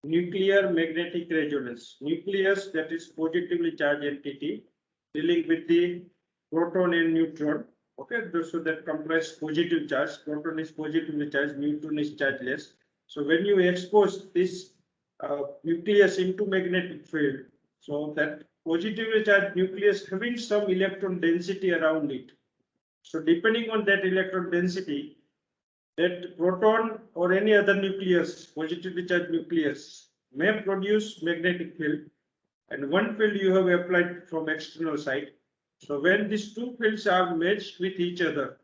nuclear magnetic resonance. Nucleus, that is positively charged entity dealing with the proton and neutron. Okay, so that comprise positive charge. Proton is positively charged, neutron is chargeless. So when you expose this nucleus into magnetic field, so that positively charged nucleus having some electron density around it. So depending on that electron density, that proton or any other nucleus, positively charged nucleus, may produce magnetic field, and one field you have applied from external side. So when these two fields are matched with each other,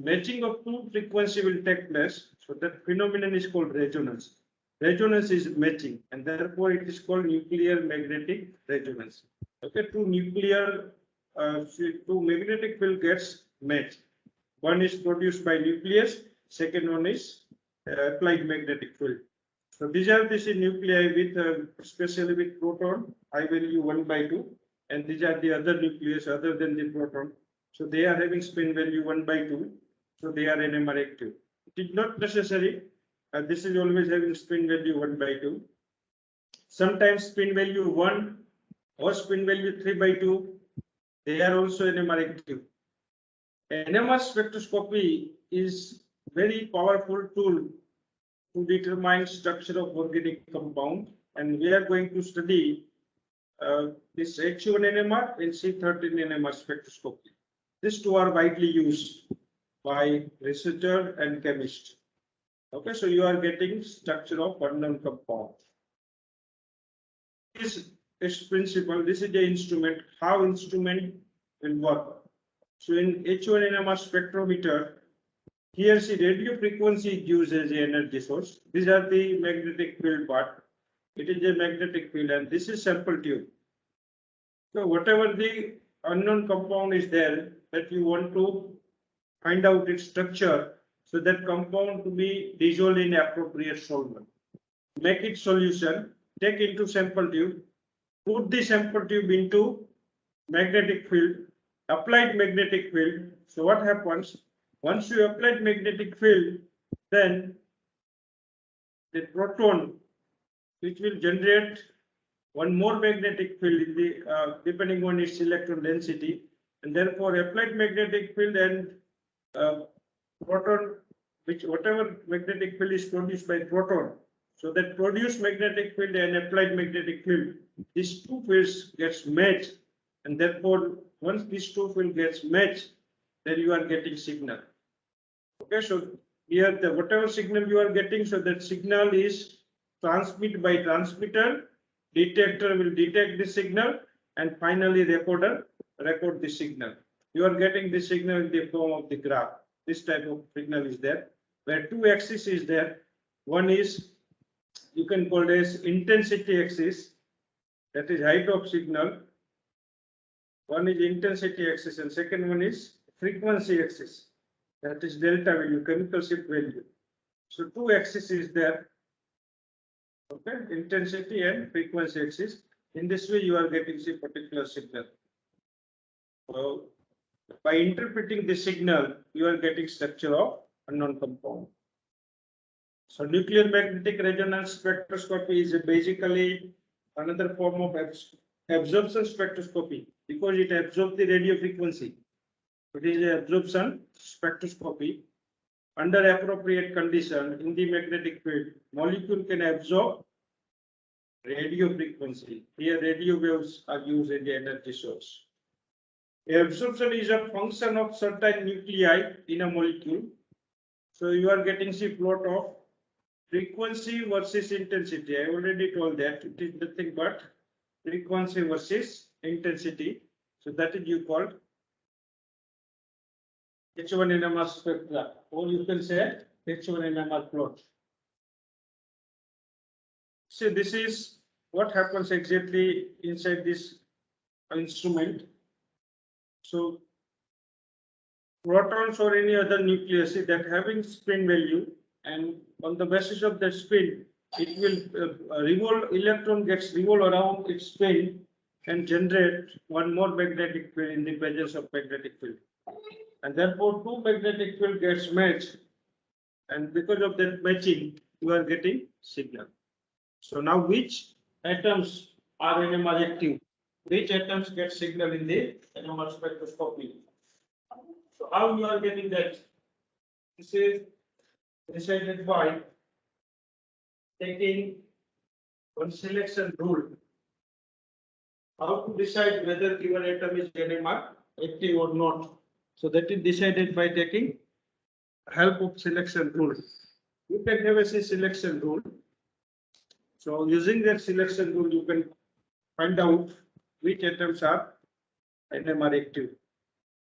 matching of two frequency will take place. So that phenomenon is called resonance. Resonance is matching, and therefore it is called nuclear magnetic resonance. Okay, two magnetic field gets matched. One is produced by nucleus, second one is applied magnetic field. So these are the nuclei with, especially with proton, I value 1/2, and these are the other nucleus other than the proton. So they are having spin value 1/2, so they are NMR active. It is not necessary. This is always having spin value 1/2. Sometimes spin value 1 or spin value 3/2, they are also NMR active. NMR spectroscopy is very powerful tool to determine structure of organic compound, and we are going to study this H1 NMR and C13 NMR spectroscopy. These two are widely used by researcher and chemist. Okay, so you are getting structure of unknown compound. This is principle. This is the instrument. How instrument will work. So in H1 NMR spectrometer, here see radio frequency is used as the energy source. These are the magnetic field part. It is a magnetic field, and this is sample tube. So whatever the unknown compound is there that you want to find out its structure, so that compound to be dissolved in appropriate solvent. Make it solution, take into sample tube, put the sample tube into magnetic field, applied magnetic field. So what happens? Once you applied magnetic field, then the proton, which will generate one more magnetic field in the depending on its electron density, and therefore applied magnetic field and proton, which whatever magnetic field is produced by proton, so that produced magnetic field and applied magnetic field, these two fields gets matched, and therefore once these two fields gets matched, then you are getting signal. Okay, so here the whatever signal you are getting, so that signal is transmitted by transmitter, detector will detect the signal, and finally recorder record the signal. You are getting the signal in the form of the graph. This type of signal is there, where two axis is there. One is you can call it as intensity axis, that is height of signal. One is intensity axis, and second one is frequency axis, that is delta value, chemical shift value. So two axes is there. Okay, intensity and frequency axis. In this way, you are getting a particular signal. So by interpreting the signal, you are getting structure of unknown compound. So nuclear magnetic resonance spectroscopy is basically another form of absorption spectroscopy, because it absorbs the radio frequency. It is an absorption spectroscopy. Under appropriate condition in the magnetic field, molecule can absorb radio frequency. Here radio waves are used as the energy source. Absorption is a function of certain nuclei in a molecule. So you are getting the plot of frequency versus intensity. I already told that it is nothing but frequency versus intensity. So that is you called H1 NMR spectra, or you can say H1 NMR plot. So this is what happens exactly inside this instrument. So protons or any other nucleus that having spin value, and on the basis of the spin, it will revolve, electron gets revolve around its spin and generate one more magnetic field in the presence of magnetic field. And therefore two magnetic field gets matched, and because of that matching, you are getting signal. So now which atoms are NMR active? Which atoms get signal in the NMR spectroscopy? So how you are getting that? This is decided by taking one selection rule. How to decide whether given atom is NMR active or not? So that is decided by taking help of selection rule. You can have a selection rule. So using that selection rule, you can find out which atoms are NMR active.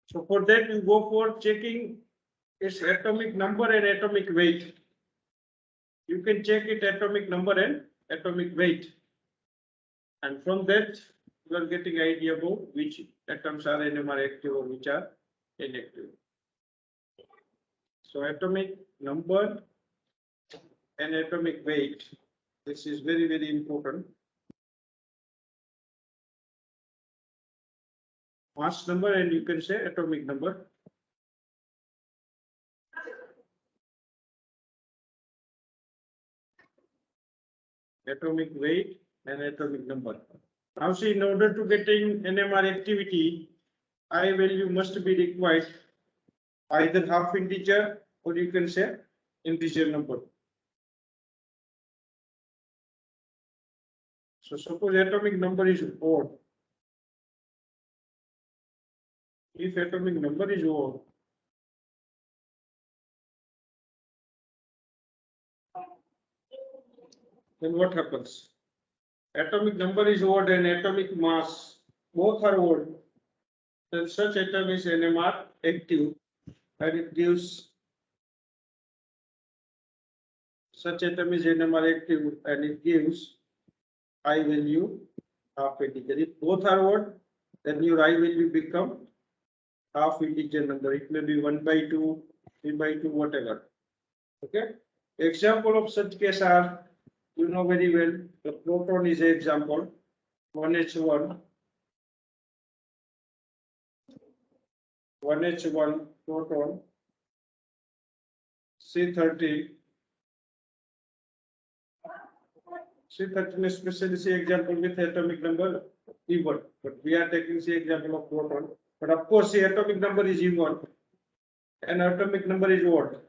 So for that, you go for checking its atomic number and atomic weight. You can check it atomic number and atomic weight. And from that, you are getting idea about which atoms are NMR active or which are inactive. So atomic number and atomic weight. This is very, very important. Mass number and you can say atomic number. Atomic weight and atomic number. Now see, in order to getting NMR activity, I value must be required either half integer or you can say integer number. So suppose atomic number is odd. If atomic number is odd, then what happens? Atomic number is odd and atomic mass both are odd. Then such atom is NMR active and it gives such atom is NMR active and it gives I value half integer. If both are odd, then your I value become half integer number. It may be 1/2, 3/2, whatever. Okay. Example of such case are, you know very well, the proton is an example. 1H1, 1H1 proton, C30. C13 especially say example with atomic number E1, but we are taking say example of proton. But of course, the atomic number is E1 and atomic number is odd.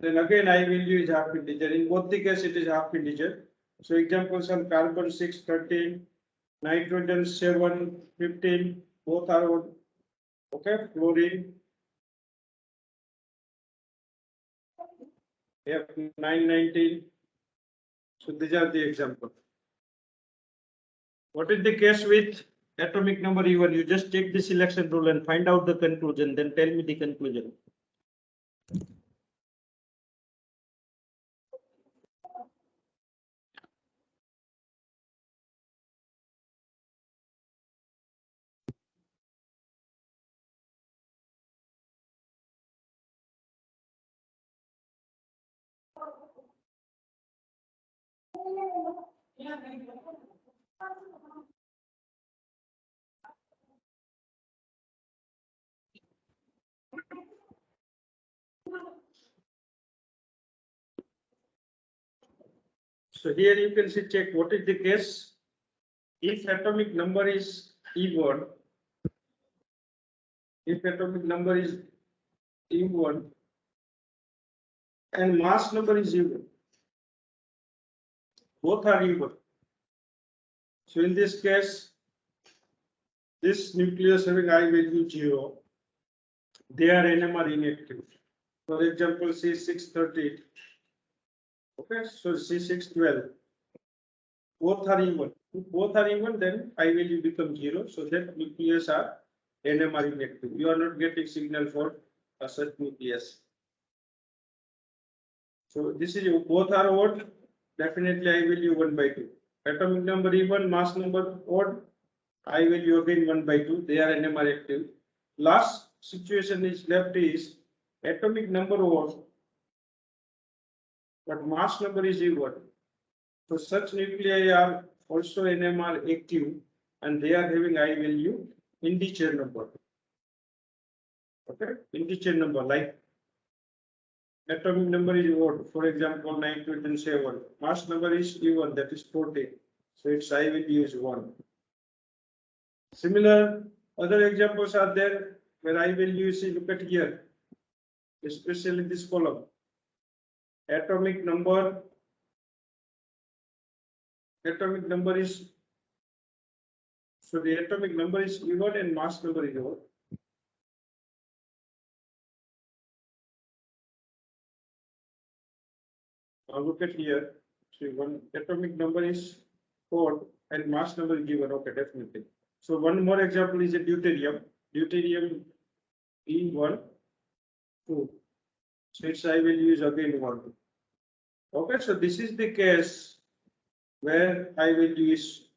Then again, I value is half integer. In both the case, it is half integer. So examples are carbon 6, 13, nitrogen 7, 15, both are odd. Okay, fluorine. F9, 19. So these are the examples. What is the case with atomic number E1? You just take the selection rule and find out the conclusion, then tell me the conclusion. So here you can see check what is the case. If atomic number is E1, if atomic number is E1 and mass number is E1, both are E1. So in this case, this nucleus having I value 0, they are NMR inactive. For example, C630. Okay, so C612. Both are even. If both are even, then I value becomes 0. So that nucleus are NMR inactive. You are not getting signal for a such nucleus. So this is both are odd. Definitely I value 1/2. Atomic number even, mass number odd. I value again 1/2. They are NMR active. Last situation is left is atomic number odd, but mass number is even. So such nuclei are also NMR active and they are having I value integer number. Okay, integer number like atomic number is odd. For example, nitrogen 7. Mass number is even, that is 40. So its I value is 1. Similar other examples are there where I value is, look at here, especially this column. Atomic number is, so the atomic number is even and mass number is odd. Now look at here. So one atomic number is 4 and mass number is given. Okay, definitely. So one more example is a deuterium. Deuterium E1, 2. So its I value is again 1. Okay, so this is the case where I value is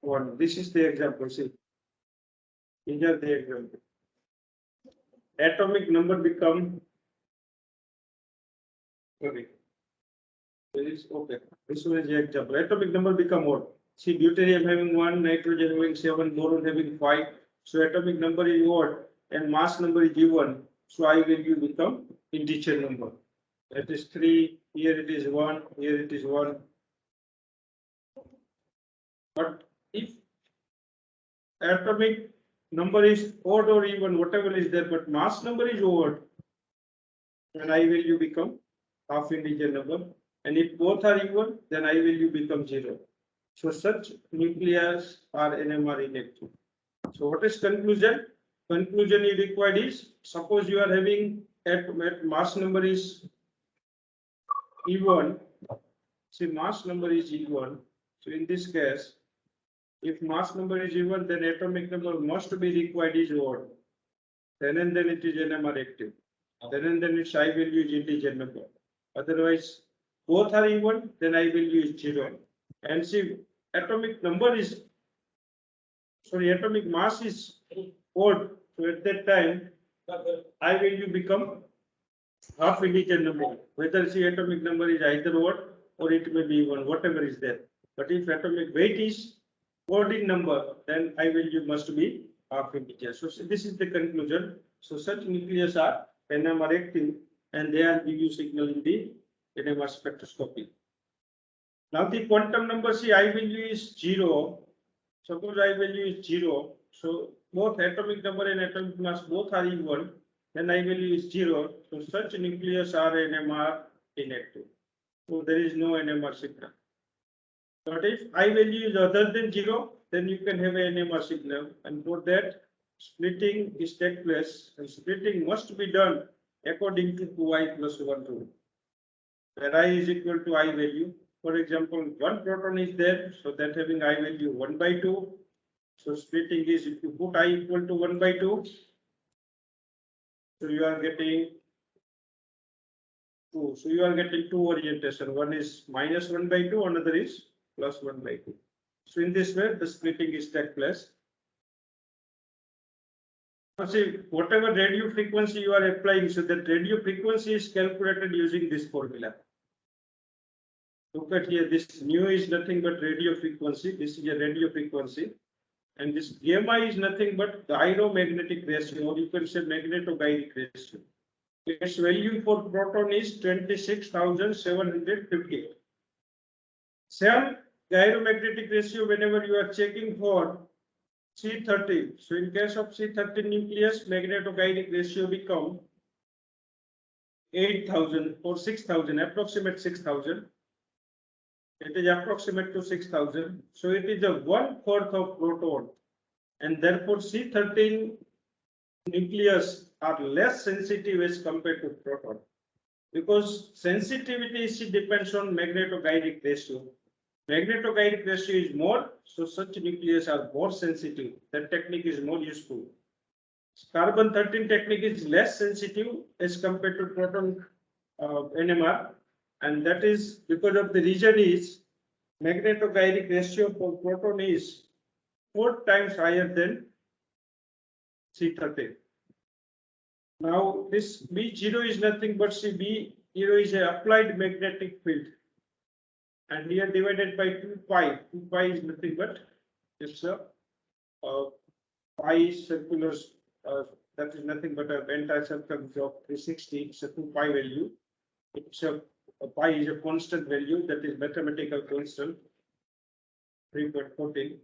1. This is the example. See, these are the example. Atomic number become, okay. Okay, this one is the example. Atomic number become odd. See, deuterium having 1, nitrogen having 7, boron having 5. So atomic number is odd and mass number is even. So I value become integer number. That is 3. Here it is 1. Here it is 1. But if atomic number is odd or even, whatever is there, but mass number is odd, then I value become half integer number. And if both are even, then I value become 0. So such nucleus are NMR inactive. So what is conclusion? Conclusion you required is, suppose you are having at mass number is even. See, mass number is even. So in this case, if mass number is even, then atomic number must be required is odd. Then and then it is NMR active. Then and then its I value is integer number. Otherwise, both are even, then I value is 0. And see, atomic mass is odd. So at that time, I value become half integer number. Whether see atomic number is either odd or it may be even, whatever is there. But if atomic weight is odd in number, then I value must be half integer. So this is the conclusion. So such nucleus are NMR active and they are give you signal in the NMR spectroscopy. Now the quantum number, see, I value is 0. Suppose I value is 0. So both atomic number and atomic mass both are even. Then I value is 0. So such nucleus are NMR inactive. So there is no NMR signal. But if I value is other than 0, then you can have an NMR signal. And for that, splitting is take place. And splitting must be done according to 2i plus 1 rule. Where I is equal to I value. For example, one proton is there, so that having I value 1 by 2. So splitting is, if you put I equal to 1 by 2, so you are getting 2. So you are getting 2 orientation. One is minus 1 by 2, another is plus 1 by 2. So in this way, the splitting is take place. Now see, whatever radio frequency you are applying, so that radio frequency is calculated using this formula. Look at here, this nu is nothing but radio frequency. This is a radio frequency. And this gamma is nothing but gyromagnetic ratio, or you can say magnetogyric ratio. Its value for proton is 26,750. Same gyromagnetic ratio whenever you are checking for C13. So in case of C13 nucleus, magnetogyric ratio become 8,000 or 6,000, approximate 6,000. It is approximate to 6,000. So it is a 1/4 of proton. And therefore C13 nucleus are less sensitive as compared to proton. Because sensitivity depends on magnetogyric ratio. Magnetogyric ratio is more, so such nucleus are more sensitive. That technique is more useful. Carbon 13 technique is less sensitive as compared to proton NMR. And that is because of the reason is magnetogyric ratio for proton is 4 times higher than C13. Now this B0 is nothing but B0 is an applied magnetic field. And here divided by 2 pi. 2 pi is nothing but it's a pi circular, that is nothing but a bent circumference of 360. It's a 2 pi value. It's pi is a constant value, that is mathematical constant, 3.14.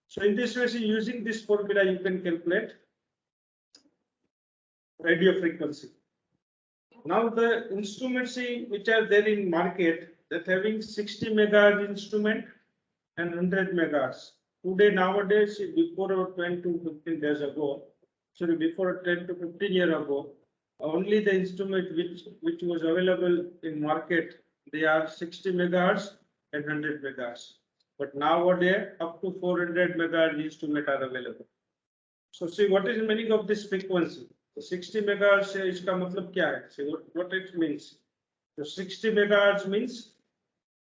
So in this way, using this formula, you can calculate radio frequency. Now the instruments which are there in market, that having 60 megahertz instrument and 100 megahertz. Today, nowadays, before 10 to 15 days ago, sorry, before 10 to 15 years ago, only the instrument which was available in market, they are 60 megahertz and 100 megahertz. But nowadays, up to 400 megahertz instrument are available. So see, what is the meaning of this frequency? 60 megahertz से इसका मतलब क्या है? See what it means. So 60 megahertz means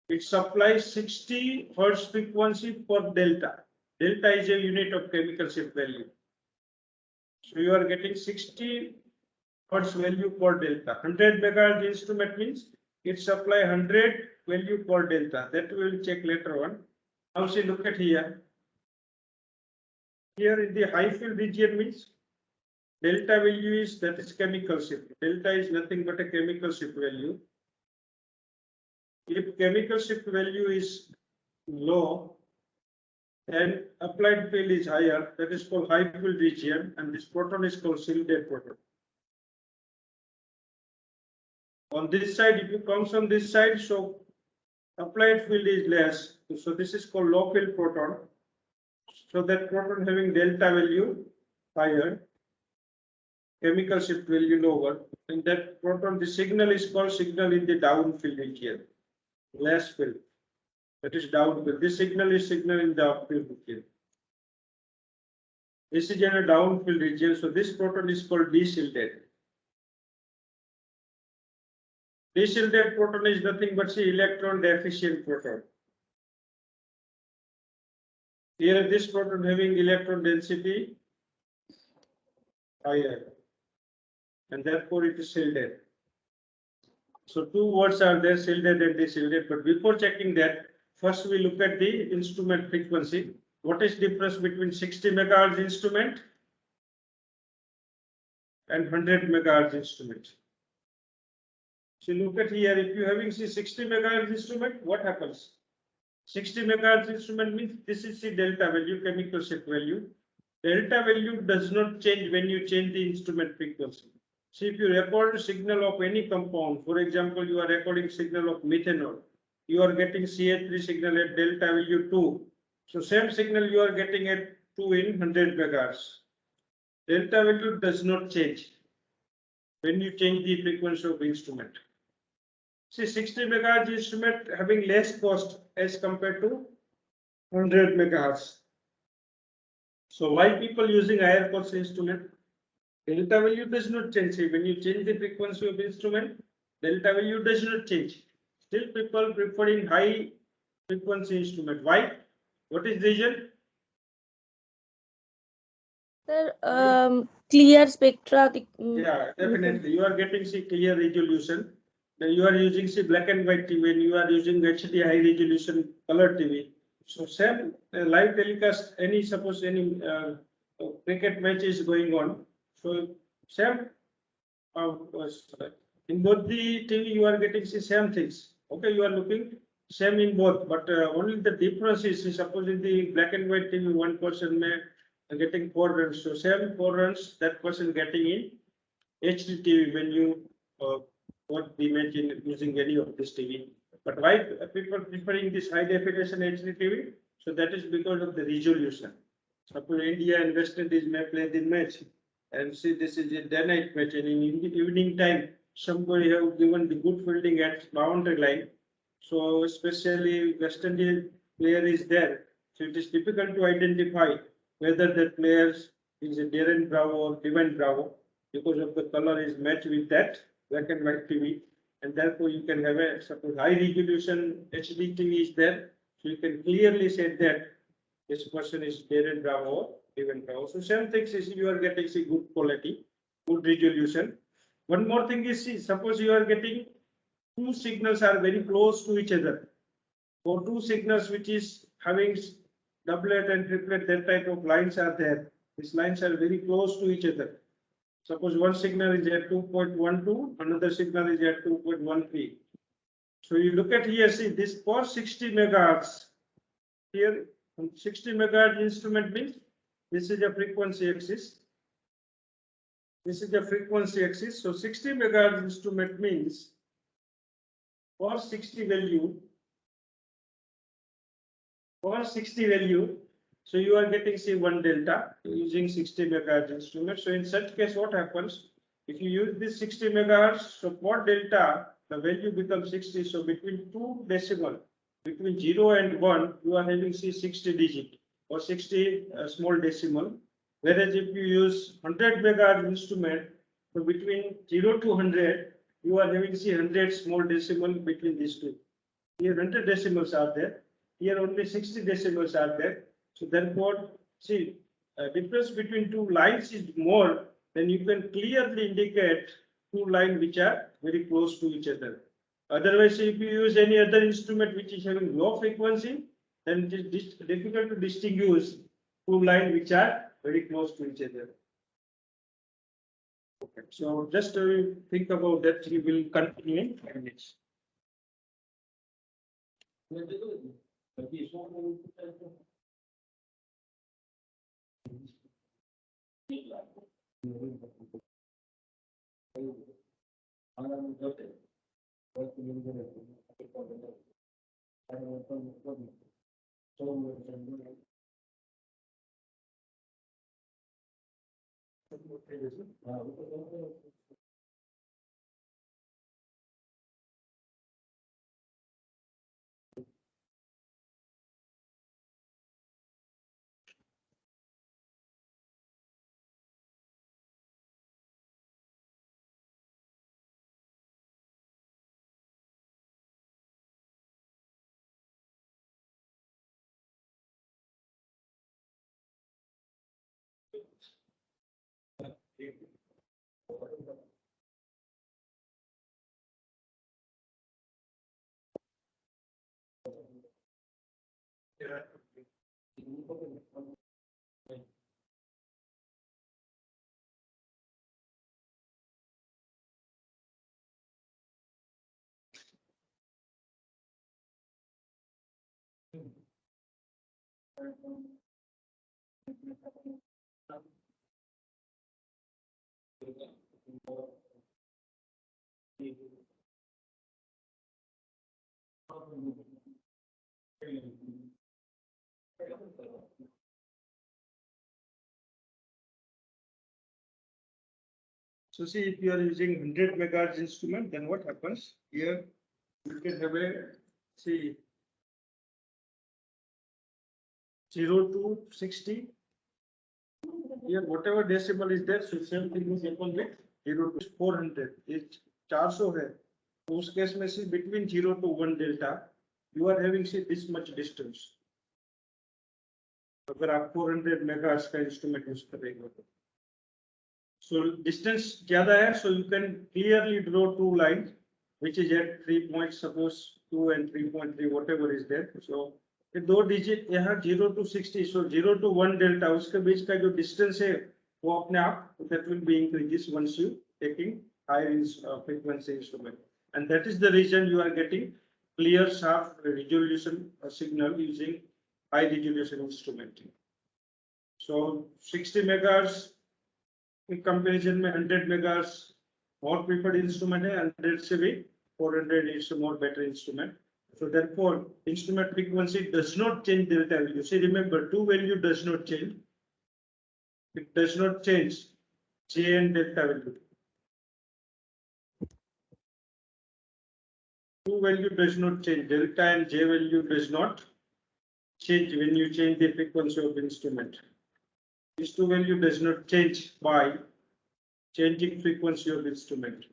it supplies 60 hertz frequency per delta. Delta is a unit of chemical shift value. So you are getting 60 hertz value per delta. 100 megahertz instrument means it supply 100 value per delta. That we will check later on. Now see, look at here. Here in the high field region means delta value is, that is chemical shift. Delta is nothing but a chemical shift value. If chemical shift value is low and applied field is higher, that is called high field region, and this proton is called shielded proton. On this side, if you come from this side, so applied field is less, so this is called low field proton. So that proton having delta value higher, chemical shift value lower, and that proton, the signal is called signal in the down field region, less field, that is down field. This signal is signal in the up field region. This is in a down field region, so this proton is called de-shielded. De-shielded proton is nothing but see electron deficient proton. Here this proton having electron density higher, and therefore it is shielded. So two words are there, shielded and de-shielded. But before checking that, first we look at the instrument frequency. What is difference between 60 megahertz instrument and 100 megahertz instrument? So look at here, if you having 60 megahertz instrument, what happens? 60 megahertz instrument means this is the delta value, chemical shift value. Delta value does not change when you change the instrument frequency. See, if you record a signal of any compound, for example, you are recording signal of methanol, you are getting CH3 signal at delta value 2. So same signal you are getting at 2 in 100 megahertz. Delta value does not change when you change the frequency of instrument. See, 60 megahertz instrument having less cost as compared to 100 megahertz. So why people using higher cost instrument? Delta value does not change. See, when you change the frequency of instrument, delta value does not change. Still people preferring high frequency instrument. Why? What is the reason? Sir, clear spectra. Yeah, definitely. You are getting see clear resolution. Then you are using see black and white TV, and you are using HD high resolution color TV. So same live telecast. Any suppose any cricket match is going on. So same in both the TV you are getting see same things. Okay, you are looking same in both, but only the difference is suppose in the black and white TV one person may getting 4 runs. So same 4 runs that person getting in HD TV when you watch the match in using any of this TV. But why people preferring this high definition HD TV? So that is because of the resolution. Suppose India and West Indies may play the match, and see this is a day night match, and in the evening time somebody have given the good fielding at boundary line. So especially West Indian player is there, so it is difficult to identify whether that player is a Darren Bravo or Devin Bravo because of the color is matched with that black and white TV, and therefore you can have a suppose high resolution HD TV is there, so you can clearly say that this person is Darren Bravo or Devin Bravo. So same things is you are getting see good quality, good resolution. One more thing is see, suppose you are getting two signals are very close to each other. For two signals which is having doublet and triplet, that type of lines are there. These lines are very close to each other. Suppose one signal is at 2.12, another signal is at 2.13. So you look at here, see this for 60 megahertz. Here, 60 megahertz instrument means this is a frequency axis. This is the frequency axis. So 60 megahertz instrument means for 60 value, so you are getting say 1 delta using 60 megahertz instrument. So in such case, what happens? If you use this 60 megahertz, so for delta, the value becomes 60. So between two decimal, between 0 and 1, you are having say 60 digit or 60 small decimal. Whereas if you use 100 megahertz instrument, so between 0 to 100, you are having say 100 small decimal between these two. Here 100 decimals are there. Here only 60 decimals are there. So therefore, see, difference between two lines is more, then you can clearly indicate two lines which are very close to each other. Otherwise, if you use any other instrument which is having low frequency, then it is difficult to distinguish two lines which are very close to each other. Okay, so just think about that. We will continue in 5 minutes. So see, if you are using 100 megahertz instrument, then what happens? Here you can have a, see, 0 to 60. Here whatever decimal is there, so same thing is equal with 0 to 400. It's 400 है. तो उस case में से between 0 to 1 delta, you are having say this much distance. अगर आप 400 megahertz का instrument use करेंगे तो. So distance ज़्यादा है, so you can clearly draw two lines, which is at 3 points, suppose 2 and 3.3, whatever is there. So ये दो digit यहाँ 0 to 60, so 0 to 1 delta, उसके बीच का जो डिस्टेंस है वो अपने आप that will be increases once you taking higher frequency instrument, and that is the reason you are getting clear sharp resolution signal using high resolution instrument. So 60 megahertz in comparison में 100 megahertz more preferred instrument है, 100 से भी 400 is a more better instrument. So therefore, instrument frequency does not change delta value. See, remember, two value does not change. It does not change J and delta value. Two value does not change. Delta and J value does not change when you change the frequency of instrument. This two value does not change by changing frequency of instrument.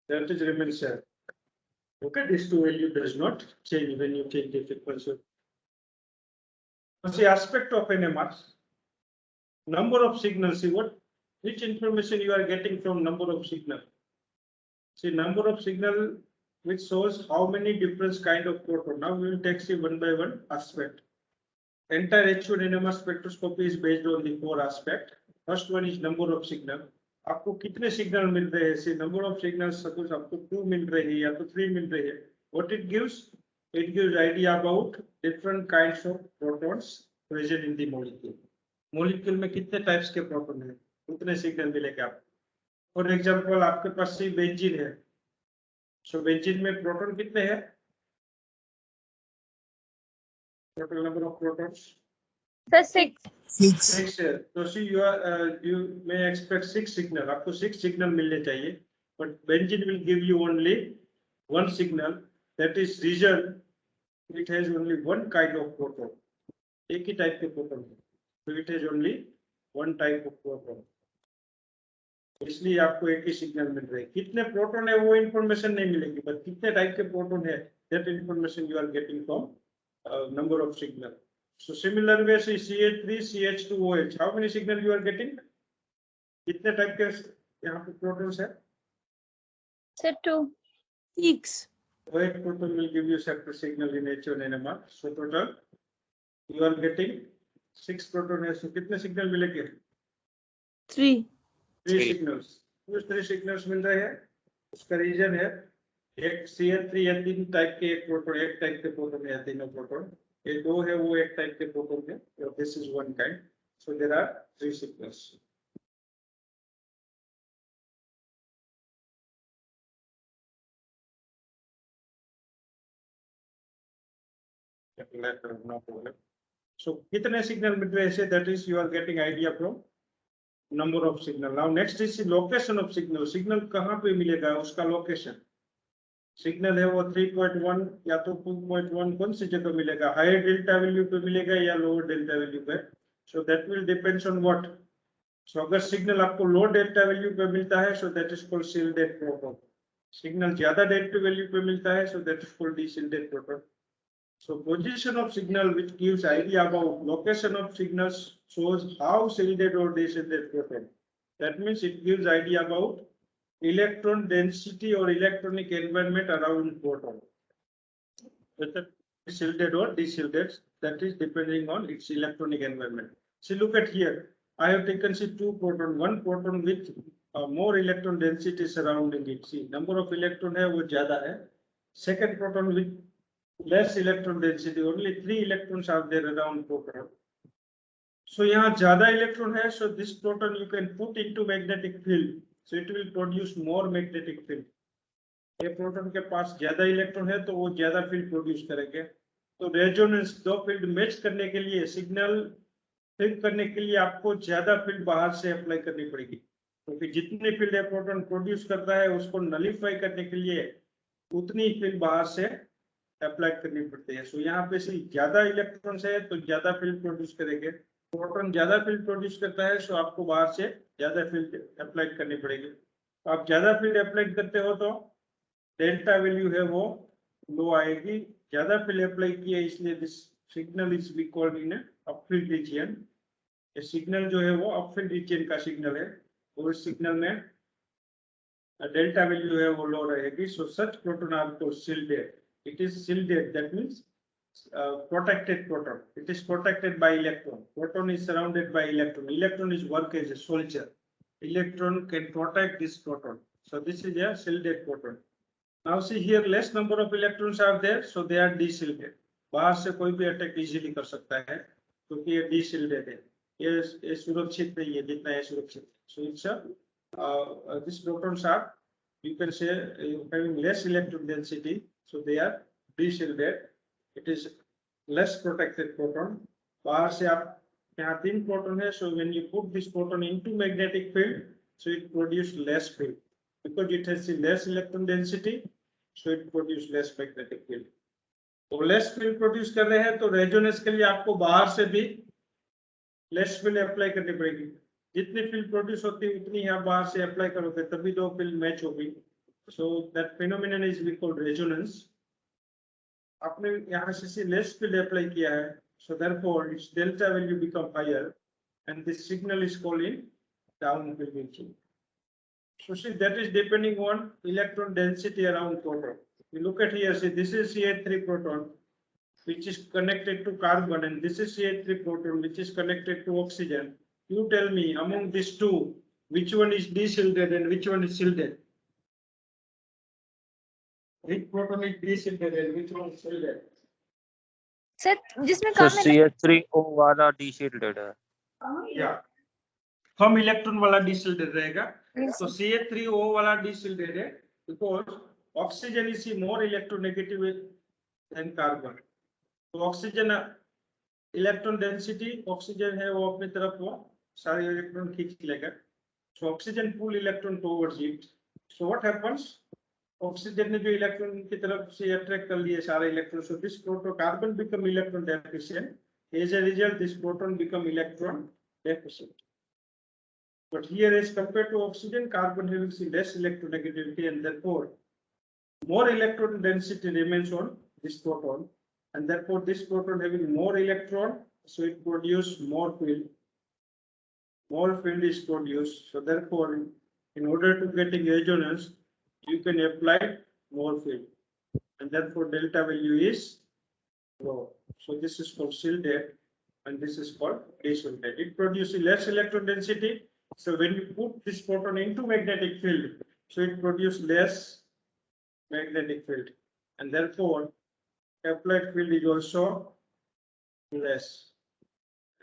That is remains here. Okay, this two value does not change when you change the frequency. What's the aspect of NMR? Number of signals. See which information you are getting from number of signal. See, number of signal which shows how many different kind of proton. Now we will take see one by one aspect. Entire H1 NMR spectroscopy is based on the 4 aspect. First one is number of signal. आपको कितने signal मिल रहे हैं? See, number of signals, suppose आपको 2 मिल रहे हैं या तो 3 मिल रहे हैं. What it gives? It gives idea about different kinds of protons present in the molecule. Molecule में कितने types के proton हैं? उतने सिग्नल मिलेंगे आपको. For example, आपके पास से बेंजीन है. So बेंजीन में प्रोटॉन कितने हैं? Total number of protons? Sir, 6. 6 है. तो see you may expect 6 signal. आपको 6 signal मिलने चाहिए. But benzene will give you only one signal. That is reason it has only one kind of proton. एक ही type के proton है. So it has only one type of proton. इसलिए आपको एक ही सिग्नल मिल रहा है. कितने प्रोटॉन है वो इंफॉर्मेशन नहीं मिलेगी, बट कितने टाइप के प्रोटॉन है that information you are getting from number of signal. So similar way से CH3 CH2OH, how many signal you are getting? कितने टाइप के यहाँ पे प्रोटॉन्स है? Sir, 2. 6. OH proton will give you separate signal in H1 NMR. So total you are getting 6 proton है. So कितने signal मिलेंगे? 3. 3 signals. कुछ 3 signals मिल रहे हैं. उसका रीजन है एक CH3 या 3 टाइप के एक प्रोटॉन, एक टाइप के प्रोटॉन या तीनों प्रोटॉन. ये 2 है वो एक टाइप के प्रोटॉन है. So this is one kind. So there are 3 signals. No problem. So कितने सिग्नल मिल रहे हैं? That is you are getting idea from number of signal. Now next is the location of signal. Signal कहाँ पे मिलेगा? उसका location. Signal है वो 3.1 या तो 2.1 कौन सी जगह मिलेगा? हायर डेल्टा वैल्यू पे मिलेगा या लोअर डेल्टा वैल्यू पे? So that will depends on what. So अगर सिग्नल आपको लो डेल्टा वैल्यू पे मिलता है so that is called shielded proton. Signal ज्यादा डेल्टा वैल्यू पे मिलता है so that is called deshielded proton. So position of signal which gives idea about location of signals shows how shielded or deshielded proton. That means it gives idea about electron density or electronic environment around proton. Whether shielded or deshielded, that is depending on its electronic environment. See, look at here. I have taken see 2 proton, 1 proton with more electron density surrounding it. See, number of electron है वो ज़्यादा है. Second proton with less electron density, only 3 electrons are there around proton. So यहाँ ज़्यादा electron है, so this proton you can put into magnetic field. So it will produce more magnetic field. ये proton के पास ज्यादा electron है तो वो ज्यादा फील्ड प्रोड्यूस करेंगे. तो रेजोनेंस दो फील्ड मैच करने के लिए, सिग्नल फ्लिप करने के लिए आपको ज्यादा फील्ड बाहर से अप्लाई करनी पड़ेगी, क्योंकि जितनी फील्ड है प्रोटॉन प्रोड्यूस करता है उसको नलिफाई करने के लिए उतनी फील्ड बाहर से अप्लाई करनी पड़ती है. सो यहाँ पे से ज्यादा इलेक्ट्रॉन्स है तो ज्यादा फील्ड प्रोड्यूस करेंगे. प्रोटॉन ज्यादा फील्ड प्रोड्यूस करता है सो आपको बाहर से ज्यादा फील्ड अप्लाई करनी पड़ेगी. आप ज्यादा फील्ड अप्लाई करते हो तो डेल्टा वैल्यू है वो लो आएगी. ज्यादा फील्ड अप्लाई किया इसलिए this signal is be called in upfield region. ये सिग्नल जो है वो अपफील्ड रीजन का सिग्नल है और इस सिग्नल में डेल्टा वैल्यू है वो लो रहेगी. So such proton are called shielded. It is shielded, that means protected proton. It is protected by electron. Proton is surrounded by electron. Electron is work as a soldier. Electron can protect this proton. So this is a shielded proton. Now see here, less number of electrons are there, so they are deshielded. बाहर से कोई भी attack easily कर सकता है क्योंकि ये deshielded है. ये सुरक्षित नहीं है जितना ये सुरक्षित. So it's these protons are, you can say, having less electron density, so they are deshielded. It is less protected proton. बाहर से आप यहाँ 3 proton है, so when you put this proton into magnetic field, so it produce less field because it has less electron density, so it produce less magnetic field. तो less field produce कर रहे हैं तो रेजोनेंस के लिए आपको बाहर से भी less field अप्लाई करनी पड़ेगी. जितनी field produce होती है उतनी आप बाहर से अप्लाई करोगे तभी दो field मैच होगी. So that phenomenon is called resonance. आपने यहाँ से लेस फील्ड अप्लाई किया है, so therefore its delta value become higher and this signal is called in downfield region. So see, that is depending on electron density around proton. You look at here, see this is CH3 proton which is connected to carbon, and this is CH3 proton which is connected to oxygen. You tell me among these two, which one is de-shielded and which one is shielded? Which proton is de-shielded and which one is shielded? Sir जिसमें sir काम है CH3O वाला डीशील्डेड है. या कम electron वाला de-shielded रहेगा. Yes, तो CH3O वाला de-shielded है because oxygen is more electronegative than carbon. तो ऑक्सीजन इलेक्ट्रॉन डेंसिटी ऑक्सीजन है वो अपनी तरफ वो सारे इलेक्ट्रॉन खींच लेगा. So oxygen pull electron towards it. So what happens, oxygen ने जो इलेक्ट्रॉन की तरफ से अट्रैक्ट कर लिए सारे electron, so this proton carbon become electron deficient. As a result this proton become electron deficient. But here as compared to oxygen, carbon having less electronegativity and therefore more electron density remains on this proton, and therefore this proton having more electron, so it produces more field. More field is produced, so therefore in order to getting resonance, you can apply more field, and therefore delta value is low. So this is called shielded, and this is called de-shielded. It produces less electron density. So when you put this proton into magnetic field, so it produces less magnetic field, and therefore applied field is also less,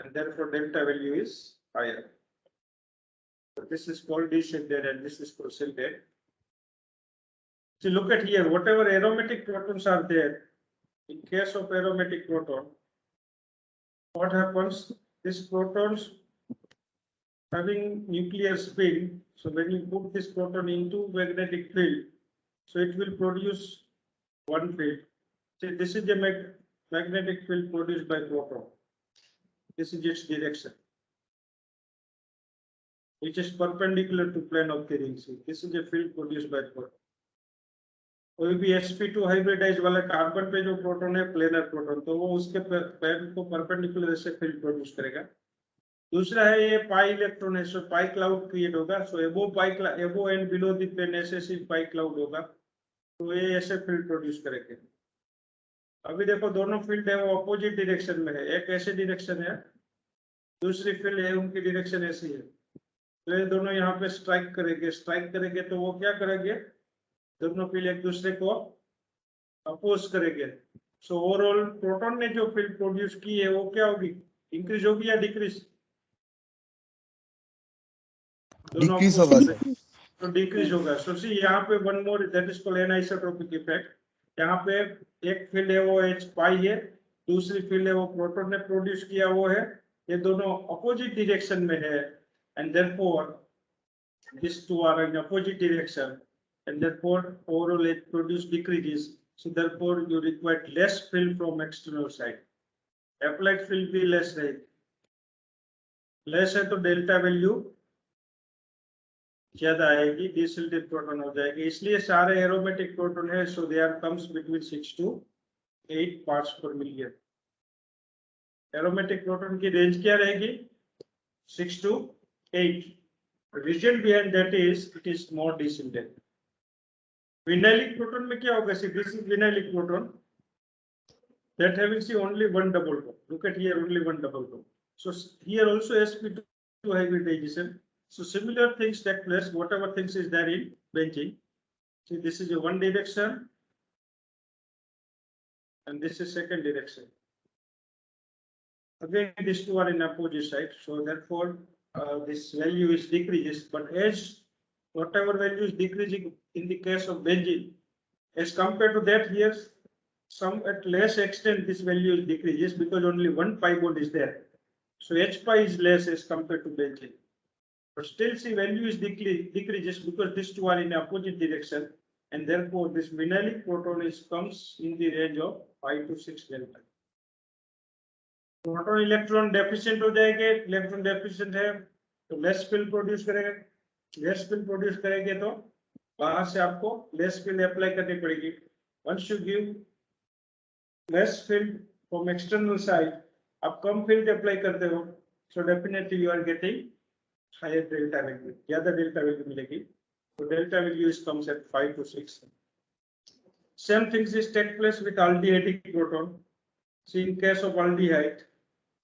and therefore delta value is higher. So this is called de-shielded and this is called shielded. So look at here, whatever aromatic protons are there, in case of aromatic proton, what happens? These protons having nuclear spin, so when you put this proton into magnetic field, so it will produce one field. So this is the magnetic field produced by proton. This is its direction, which is perpendicular to plane of the ring. See, this is a field produced by proton. कोई भी sp2 hybridise वाला carbon पे जो proton है planar proton, तो वो उसके पैर को परपेंडिकुलर से फील्ड प्रोड्यूस करेगा. दूसरा है ये पाई इलेक्ट्रॉन है, सो पाई क्लाउड क्रिएट होगा. सो एबो एंड बिलो द प्लेन ऐसे पाई क्लाउड होगा, तो ये ऐसे फील्ड प्रोड्यूस करेंगे. अभी देखो दोनों फील्ड है वो अपोजिट डायरेक्शन में है. एक ऐसे डायरेक्शन है, दूसरी फील्ड है उनकी डायरेक्शन ऐसी है. तो ये दोनों यहाँ पे स्ट्राइक करेंगे तो वो क्या करेंगे, दोनों फील्ड एक दूसरे को अपोज करेंगे. सो ओवरऑल प्रोटॉन ने जो फील्ड प्रोड्यूस की है वो क्या होगी, इंक्रीज होगी या डिक्रीज? डिक्रीज होगा सर. तो डिक्रीज होगा. सो सी यहाँ पे one more, that is called anisotropic effect. यहाँ पे एक फील्ड है वो H पाई है, दूसरी फील्ड है वो प्रोटॉन ने प्रोड्यूस किया वो है. ये दोनों अपोजिट डायरेक्शन में है, and therefore this two are in opposite direction, and therefore overall it produce decreases. So therefore you require less field from external side. Applied field भी less रहेगी. Less है तो डेल्टा वैल्यू ज्यादा आएगी, de-shielded proton हो जाएगी. इसलिए सारे एरोमेटिक प्रोटॉन है, so they are comes between 6 to 8 parts per million. Aromatic proton की रेंज क्या रहेगी? 6 to 8. Reason behind that is it is more de-shielded. Vinylic proton में क्या होगा? See, this is vinylic proton that having see only one double bond. Look at here, only one double bond. So here also sp2 hybridization. So similar things take place. Whatever things is there in benching. See, this is a one direction, and this is second direction. Again, these two are in opposite side. So therefore, this value is decreases. But as whatever value is decreasing in the case of benzene, as compared to that here, some at less extent this value is decreases because only one pi bond is there. So H pi is less as compared to benzene. But still see value is decreases because these two are in opposite direction, and therefore this vinylic proton is comes in the range of 5 to 6 delta. Proton electron deficient हो जाएंगे. Electron deficient है तो less field produce करेगा. Less field produce करेंगे तो बाहर से आपको लेस फील्ड अप्लाई करनी पड़ेगी. Once you give less field from external side, आप कम फील्ड अप्लाई करते हो, so definitely you are getting higher delta value, ज्यादा डेल्टा वैल्यू मिलेगी. तो delta value is comes at 5 to 6. Same things is take place with aldehyde proton. See, in case of aldehyde,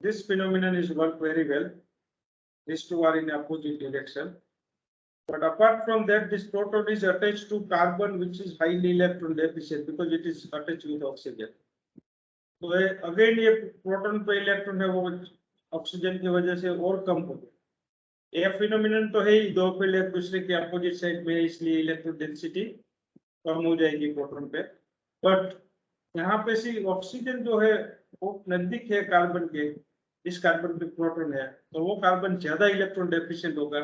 this phenomenon is worked very well. These two are in opposite direction. But apart from that, this proton is attached to carbon, which is highly electron deficient because it is attached with oxygen. तो again ये proton पे electron है वो oxygen की वजह से और कम हो गया। ये फिनोमिनन तो है ही, दो फील्ड एक दूसरे के अपोजिट साइड में, इसलिए इलेक्ट्रॉन डेंसिटी कम हो जाएगी प्रोटॉन पे। बट यहाँ पे सी ऑक्सीजन जो है वो नजदीक है कार्बन के, इस कार्बन पे प्रोटॉन है तो वो कार्बन ज्यादा इलेक्ट्रॉन डेफिशिएंट होगा।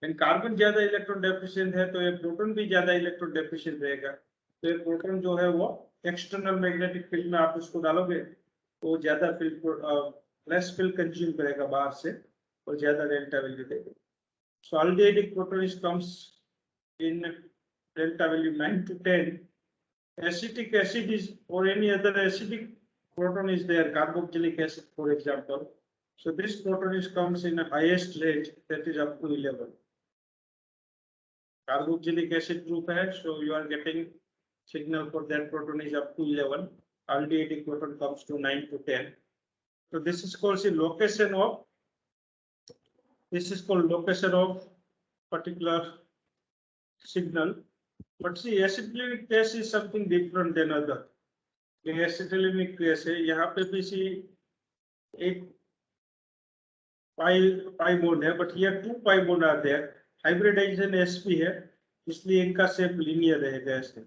एंड कार्बन ज्यादा इलेक्ट्रॉन डेफिशिएंट है तो ये प्रोटॉन भी ज्यादा इलेक्ट्रॉन डेफिशिएंट रहेगा। तो ये प्रोटॉन जो है वो एक्सटर्नल मैग्नेटिक फील्ड में आप उसको डालोगे तो ज्यादा फील्ड लेस फील्ड कंज्यूम करेगा बाहर से और ज्यादा डेल्टा वैल्यू देगा। सो aldehyde proton is comes in delta value 9 to 10. Acetic acid is or any other acidic proton is there, carboxylic acid for example. So this proton is comes in a highest range, that is up to 11. Carboxylic acid group hai, so you are getting signal for that proton is up to 11. Aldehyde proton comes to 9 to 10. So this is called the location of, this is called location of particular signal. But see, acetylenic case is something different than other. ये acetylenic case है, यहाँ पे भी सी एक pi bond है, but here two pi bond are there. Hybridization sp है, इसलिए इनका शेप लीनियर रहेगा ऐसे।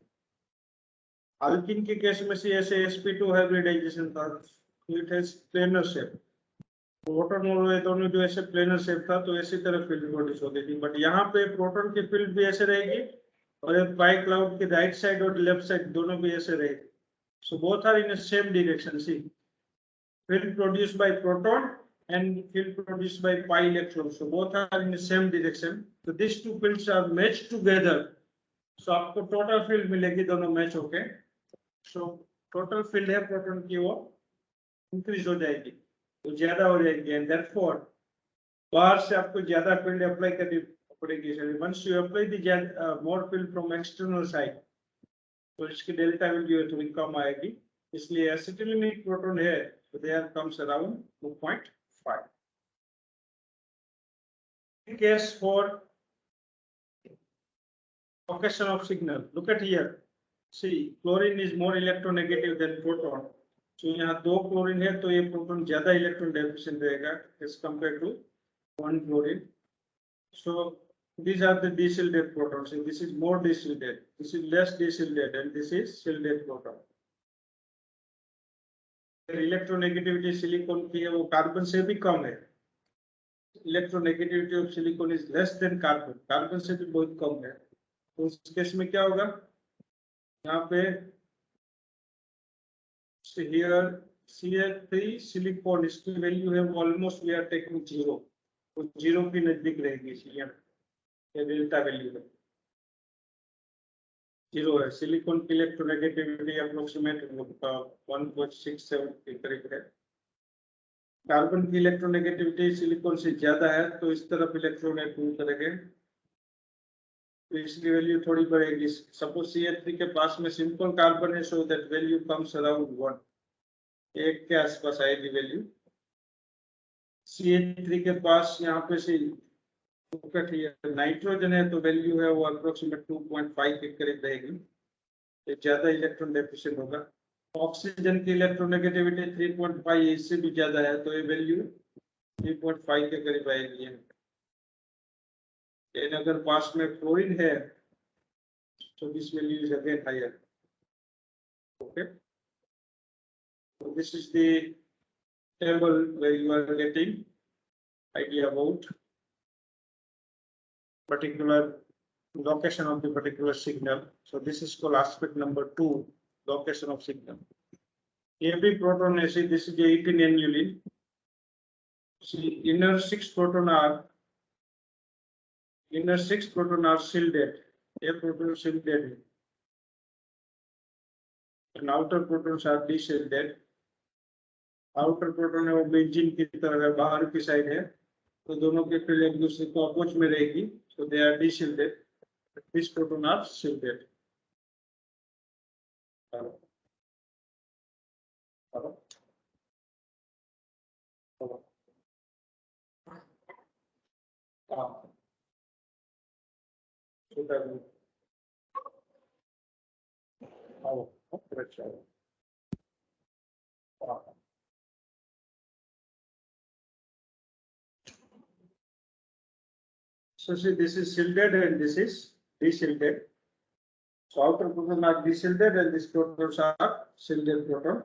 अल्किन के केस में से ऐसे sp2 हाइब्रिडाइजेशन था, it has planar shape. Proton और ये दोनों जो ऐसे प्लेनर शेप था तो ऐसी तरह फील्ड प्रोड्यूस होती थी। बट यहाँ पे प्रोटॉन की फील्ड भी ऐसे रहेगी और पाई क्लाउड के राइट साइड और लेफ्ट साइड दोनों भी ऐसे रहेगी। So both are in same direction. See, field produced by proton and field produced by pi electron, so both are in the same direction. So these two fields are matched together, so आपको total field मिलेगी दोनों match होके। so total field है proton की वो increase हो जाएगी, तो ज्यादा हो जाएगी, एंड therefore बाहर से आपको ज्यादा फील्ड अप्लाई करनी पड़ेगी। once you apply the more field from external side, तो इसकी डेल्टा वैल्यू थोड़ी कम आएगी, इसलिए एसिटिलिनिक प्रोटॉन है तो there comes around 2.5. Case for location of signal. Look at here. See, chlorine is more electronegative than proton. So यहाँ दो chlorine है तो ये प्रोटॉन ज्यादा इलेक्ट्रॉन डेफिशिएंट रहेगा as compared to one chlorine. So these are the d-shielded protons. So this is more d-shielded, this is less d-shielded, and this is shielded proton. Electronegativity silicon की है वो carbon से भी कम है। Electronegativity of silicon is less than carbon, carbon से भी बहुत कम है। तो उस केस में क्या होगा, यहाँ पे here CH3 सिलिकॉन इसकी वैल्यू है वो ऑलमोस्ट वी आर टेकिंग 0, वो 0 की नजदीक रहेगी, इसलिए ये डेल्टा वैल्यू है 0 है। सिलिकॉन की इलेक्ट्रोनेगेटिविटी अप्रोक्सीमेट 1.67 के करीब है। कार्बन की इलेक्ट्रोनेगेटिविटी सिलिकॉन से ज्यादा है तो इस तरफ इलेक्ट्रॉन मूव करेंगे तो इसकी वैल्यू थोड़ी बढ़ेगी। सपोज CH3 के पास में सिंपल कार्बन है, so that value comes around 1, 1 के आसपास आएगी वैल्यू। CH3 के पास यहाँ पे से नाइट्रोजन है तो वैल्यू है वो अप्रोक्सीमेट 2.5 के करीब रहेगी, ये ज्यादा इलेक्ट्रॉन डेफिशिएंट होगा। ऑक्सीजन की इलेक्ट्रोनेगेटिविटी 3.5 इससे भी ज्यादा है तो ये वैल्यू 3.5 के करीब आएगी। एंड अगर पास में क्लोरीन है तो this value is again higher. Okay, so this is the table where you are getting idea about particular location of the particular signal. So this is called aspect number 2, location of signal. Every proton is, this is 18 annulene. See, inner 6 proton are shielded. A proton shielded and outer protons are de-shielded. Outer proton है वो benzene की तरह है, बाहर की side है तो दोनों के फील्ड एक दूसरे को अपोज में रहेगी, so they are de-shielded. These proton are shielded. Hello hello hello हाँ सुधा जी आओ अच्छा हाँ so see this is shielded and this is de-shielded. So outer proton are de-shielded and these protons are shielded proton.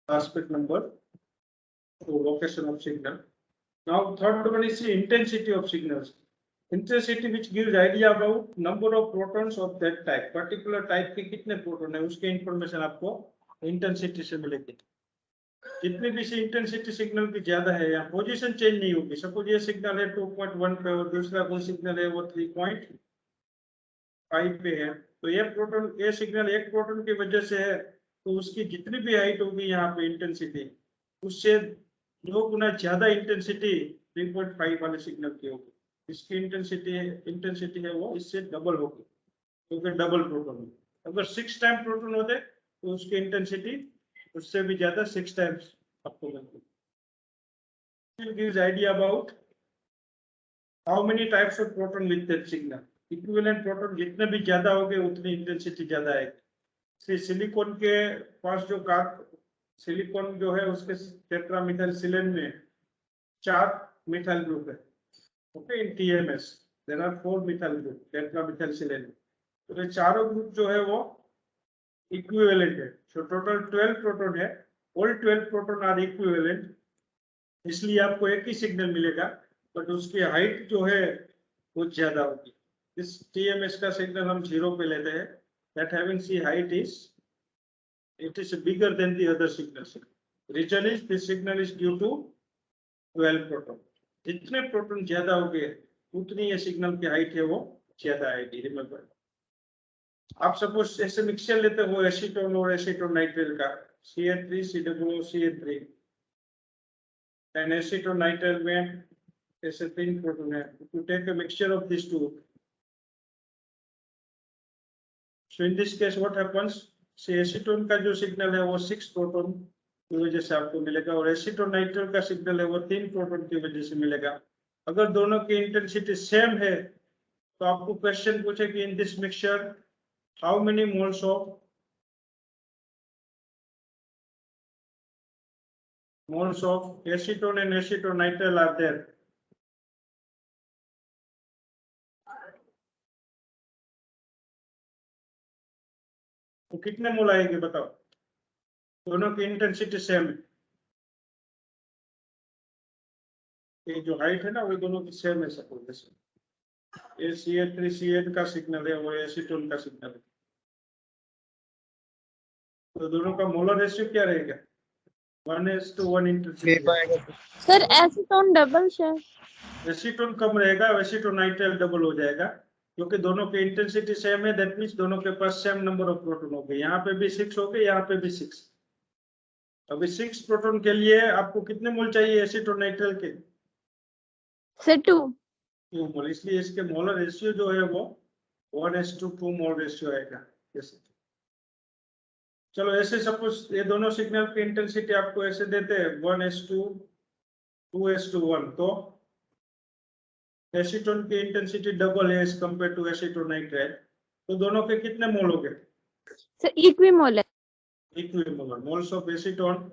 Aspect number two, location of signal. Now third one is the intensity of signals. Intensity which gives idea about number of protons of that type. Particular type के कितने proton है उसके information आपको intensity से मिलेगी. जितनी भी सी intensity signal की ज्यादा है यहाँ पोजीशन चेंज नहीं होगी. सपोज ये सिग्नल है 2.1 पे और दूसरा कोई सिग्नल है वो 3.5 पे है तो ये प्रोटॉन ये सिग्नल एक प्रोटॉन की वजह से है तो उसकी जितनी भी हाइट होगी यहाँ पे इंटेंसिटी उससे 2 गुना ज्यादा इंटेंसिटी 3.5 वाले सिग्नल की होगी. इसकी इंटेंसिटी है वो इससे डबल होगी क्योंकि डबल प्रोटॉन है. अगर 6 टाइम प्रोटॉन होते तो उसकी इंटेंसिटी उससे भी ज्यादा 6 टाइम्स आपको मिलती. It gives idea about how many types of proton with that signal. Equivalent proton जितने भी ज्यादा होंगे उतनी इंटेंसिटी ज्यादा आएगी. सिलिकॉन के पास जो सिलिकॉन जो है उसके टेट्रामिथाइल सिलेन में 4 मिथाइल ग्रुप है. Okay in TMS there are 4 methyl group tetramethyl silane. तो ये चारों ग्रुप जो है वो इक्विवेलेंट है. सो टोटल 12 प्रोटॉन है. All 12 proton are equivalent. इसलिए आपको एक ही सिग्नल मिलेगा बट उसकी हाइट जो है वो ज्यादा होगी. इस TMS का सिग्नल हम 0 पे लेते हैं. That having C height is it is bigger than the other signals. Reason is this signal is due to 12 proton. जितने प्रोटॉन ज्यादा हो गए उतनी ये सिग्नल की हाइट है वो ज्यादा आएगी. रिमेंबर आप सपोज ऐसे मिक्सचर लेते हो एसीटोन और एसीटोन नाइट्राइल का CH3 COO CH3 and acetone nitrile में ऐसे 3 प्रोटॉन है. You take a mixture of this two. So in this case what happens से एसीटोन का जो सिग्नल है वो 6 प्रोटॉन की वजह से आपको मिलेगा और एसीटोन नाइट्राइल का सिग्नल है वो 3 प्रोटॉन की वजह से मिलेगा. अगर दोनों की इंटेंसिटी सेम है तो आपको क्वेश्चन पूछे कि in this mixture how many moles of acetone and acetone nitrile are there. तो कितने मोल आएंगे बताओ. दोनों की इंटेंसिटी सेम है. ये जो हाइट है ना वो दोनों की सेम है. सपोज जैसे ये CH3CN का सिग्नल है वो एसीटोन का सिग्नल है तो दोनों का मोलर रेशियो क्या रहेगा 1:1 intensity. Sir acetone double share. Acetone कम रहेगा एसीटोन नाइट्राइल डबल हो जाएगा क्योंकि दोनों की इंटेंसिटी सेम है. दैट मींस दोनों के पास सेम नंबर ऑफ प्रोटॉन हो गए. यहाँ पे भी 6 हो गए यहाँ पे भी 6. अभी 6 प्रोटॉन के लिए आपको कितने मोल चाहिए एसीटोन नाइट्राइल के सर 2. 2 मोल. इसलिए इसके मोलर रेशियो जो है वो 1:2 मोल रेशियो आएगा. जैसे चलो ऐसे सपोज ये दोनों सिग्नल की इंटेंसिटी आपको ऐसे देते हैं 1:2:1 तो एसीटोन की इंटेंसिटी डबल है as compare to acetone nitrile. तो दोनों के कितने मोल हो गए sir equimolar. Equimolar moles of acetone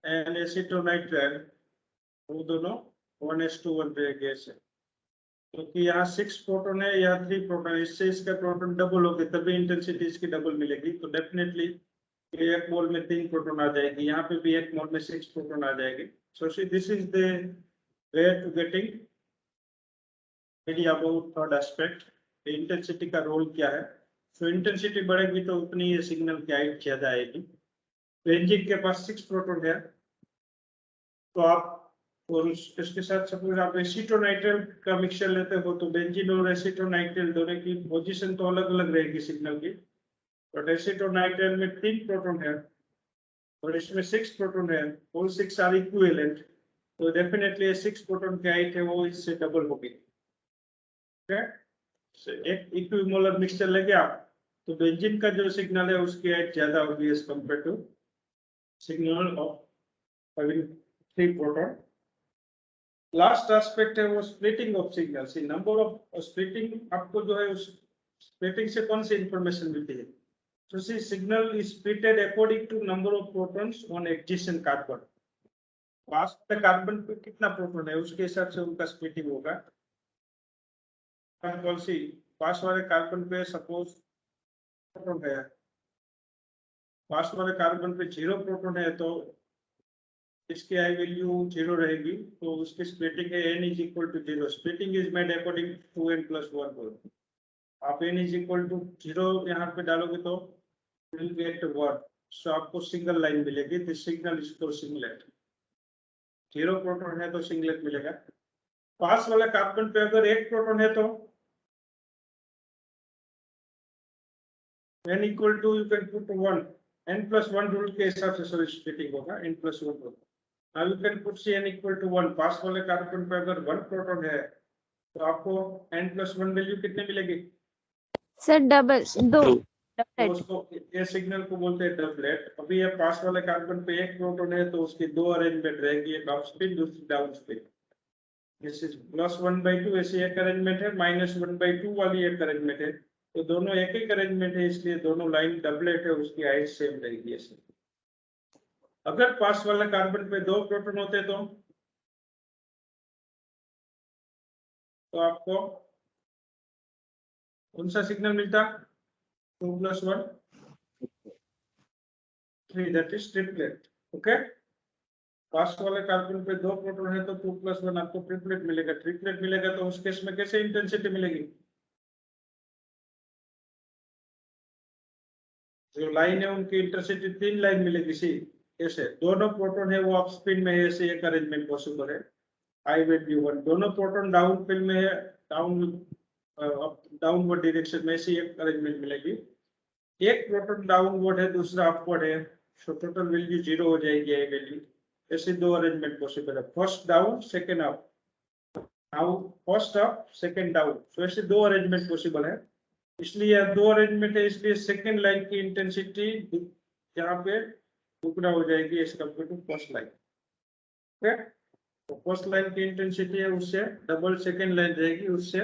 and acetone nitrile वो दोनों 1:1 रहेंगे ऐसे. क्योंकि यहाँ 6 प्रोटॉन है यहाँ 3 प्रोटॉन. इससे इसका प्रोटॉन डबल हो गए तभी इंटेंसिटी इसकी डबल मिलेगी. तो डेफिनेटली एक मोल में 3 प्रोटॉन आ जाएगी. यहाँ पे भी एक मोल में 6 प्रोटॉन आ जाएगी. So see this is the way to getting idea about third aspect. Intensity का रोल क्या है. सो इंटेंसिटी बढ़ेगी तो उतनी ये सिग्नल की हाइट ज्यादा आएगी. बेंजीन के पास 6 प्रोटॉन है तो आप और इसके साथ सपोज आप एसीटोनाइट्राइल का मिक्सचर लेते हो तो बेंजीन और एसीटोनाइट्राइल दोनों की पोजीशन तो अलग अलग रहेगी सिग्नल की. बट एसीटोनाइट्राइल में 3 प्रोटॉन है और इसमें 6 प्रोटॉन है. ऑल 6 आर इक्विवेलेंट तो डेफिनेटली 6 प्रोटॉन की हाइट है वो इससे डबल होगी. एक इक्विमोलर मिक्सचर लेके आप तो बेंजीन का जो सिग्नल है उसकी हाइट ज्यादा होगी as compare to signal of having 3 proton. Last aspect है वो splitting of signal. See number of splitting आपको जो है उस स्प्लिटिंग से कौन सी इंफॉर्मेशन मिलती है? तो see signal is splitted according to number of protons on adjacent carbon. पास पे कार्बन पे कितना प्रोटॉन है उसके हिसाब से उनका स्प्लिटिंग होगा। सी पास वाले कार्बन पे सपोज प्रोटॉन है, पास वाले कार्बन पे 0 प्रोटॉन है तो इसकी आई वैल्यू 0 रहेगी, तो उसकी स्प्लिटिंग है n is equal to 0। Splitting is made according to n plus 1। आप n इज इक्वल टू 0 यहाँ पे डालोगे तो विल गेट 1, सो आपको सिंगल लाइन मिलेगी। This signal is for singlet. 0 proton है तो सिंगलेट मिलेगा। पास वाले कार्बन पे अगर 1 प्रोटॉन है तो n equal to you can put 1, n plus 1 rule के हिसाब से सॉरी स्प्लिटिंग होगा n plus 1 rule. Now you can put n equal to 1। पास वाले कार्बन पे अगर 1 प्रोटॉन है तो आपको n प्लस 1 वैल्यू कितने मिलेगी? सर डबल दो तो डबलेट। उसको ये सिग्नल को बोलते हैं डबलेट। अभी ये पास वाले कार्बन पे 1 प्रोटॉन है तो उसकी 2 अरेंजमेंट रहेगी, एक अपस्पिन दूसरी डाउनस्पिन। दिस इज +1/2 ऐसी एक अरेंजमेंट है, -1/2 वाली एक अरेंजमेंट है। तो दोनों एक ही अरेंजमेंट है इसलिए दोनों लाइन डबलेट है, उसकी हाइट सेम रहेगी ऐसे। अगर पास वाले कार्बन पे 2 प्रोटॉन होते तो आपको कौन सा सिग्नल मिलता? 2 + 1 3, दैट इज ट्रिपलेट। ओके, पास वाले कार्बन पे 2 प्रोटॉन है तो 2 + 1 आपको ट्रिपलेट मिलेगा। ट्रिपलेट मिलेगा तो उस केस में कैसे इंटेंसिटी मिलेगी? जो लाइन है उनकी इंटेंसिटी 3 लाइन मिलेगी। सी कैसे? दोनों प्रोटॉन है वो अप स्पिन में है, ऐसे एक अरेंजमेंट पॉसिबल है। I value 1। दोनों प्रोटॉन डाउन पिन में है, डाउनवर्ड डायरेक्शन में, ऐसी एक अरेंजमेंट मिलेगी। एक प्रोटॉन डाउनवर्ड है दूसरा अपवर्ड है, सो टोटल वैल्यू 0 हो जाएगी आई वैल्यू। ऐसे 2 अरेंजमेंट पॉसिबल है, first down second up, now first up second down, so ऐसे 2 अरेंजमेंट पॉसिबल है। इसलिए 2 अरेंजमेंट है इसलिए सेकंड लाइन की इंटेंसिटी यहाँ पे दुगना हो जाएगी as compare to first line. Okay, तो फर्स्ट लाइन की इंटेंसिटी है उससे डबल सेकंड लाइन रहेगी, उससे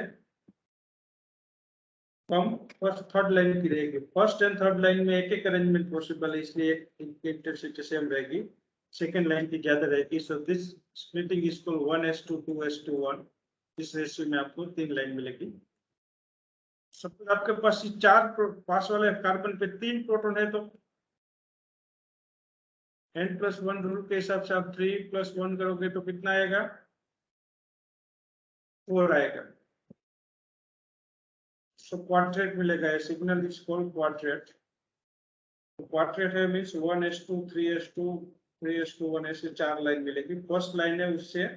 कम फर्स्ट थर्ड लाइन की रहेगी। फर्स्ट एंड थर्ड लाइन में एक एक अरेंजमेंट पॉसिबल है इसलिए इंटेंसिटी सेम रहेगी, सेकंड लाइन की ज्यादा रहेगी। So this splitting is called 1s2 2s2 1। इस रेशियो में आपको 3 लाइन मिलेगी। सपोज आपके पास 4 पास वाले कार्बन पे 3 प्रोटॉन है तो n + 1 रूल के हिसाब से आप 3 + 1 करोगे तो कितना आएगा? 4 आएगा। सो क्वाड्रेट मिलेगा। Signal is called quartet. Quartet है मींस 1s2 3s2 3s2 1 ऐसे 4 लाइन मिलेगी। फर्स्ट लाइन है उससे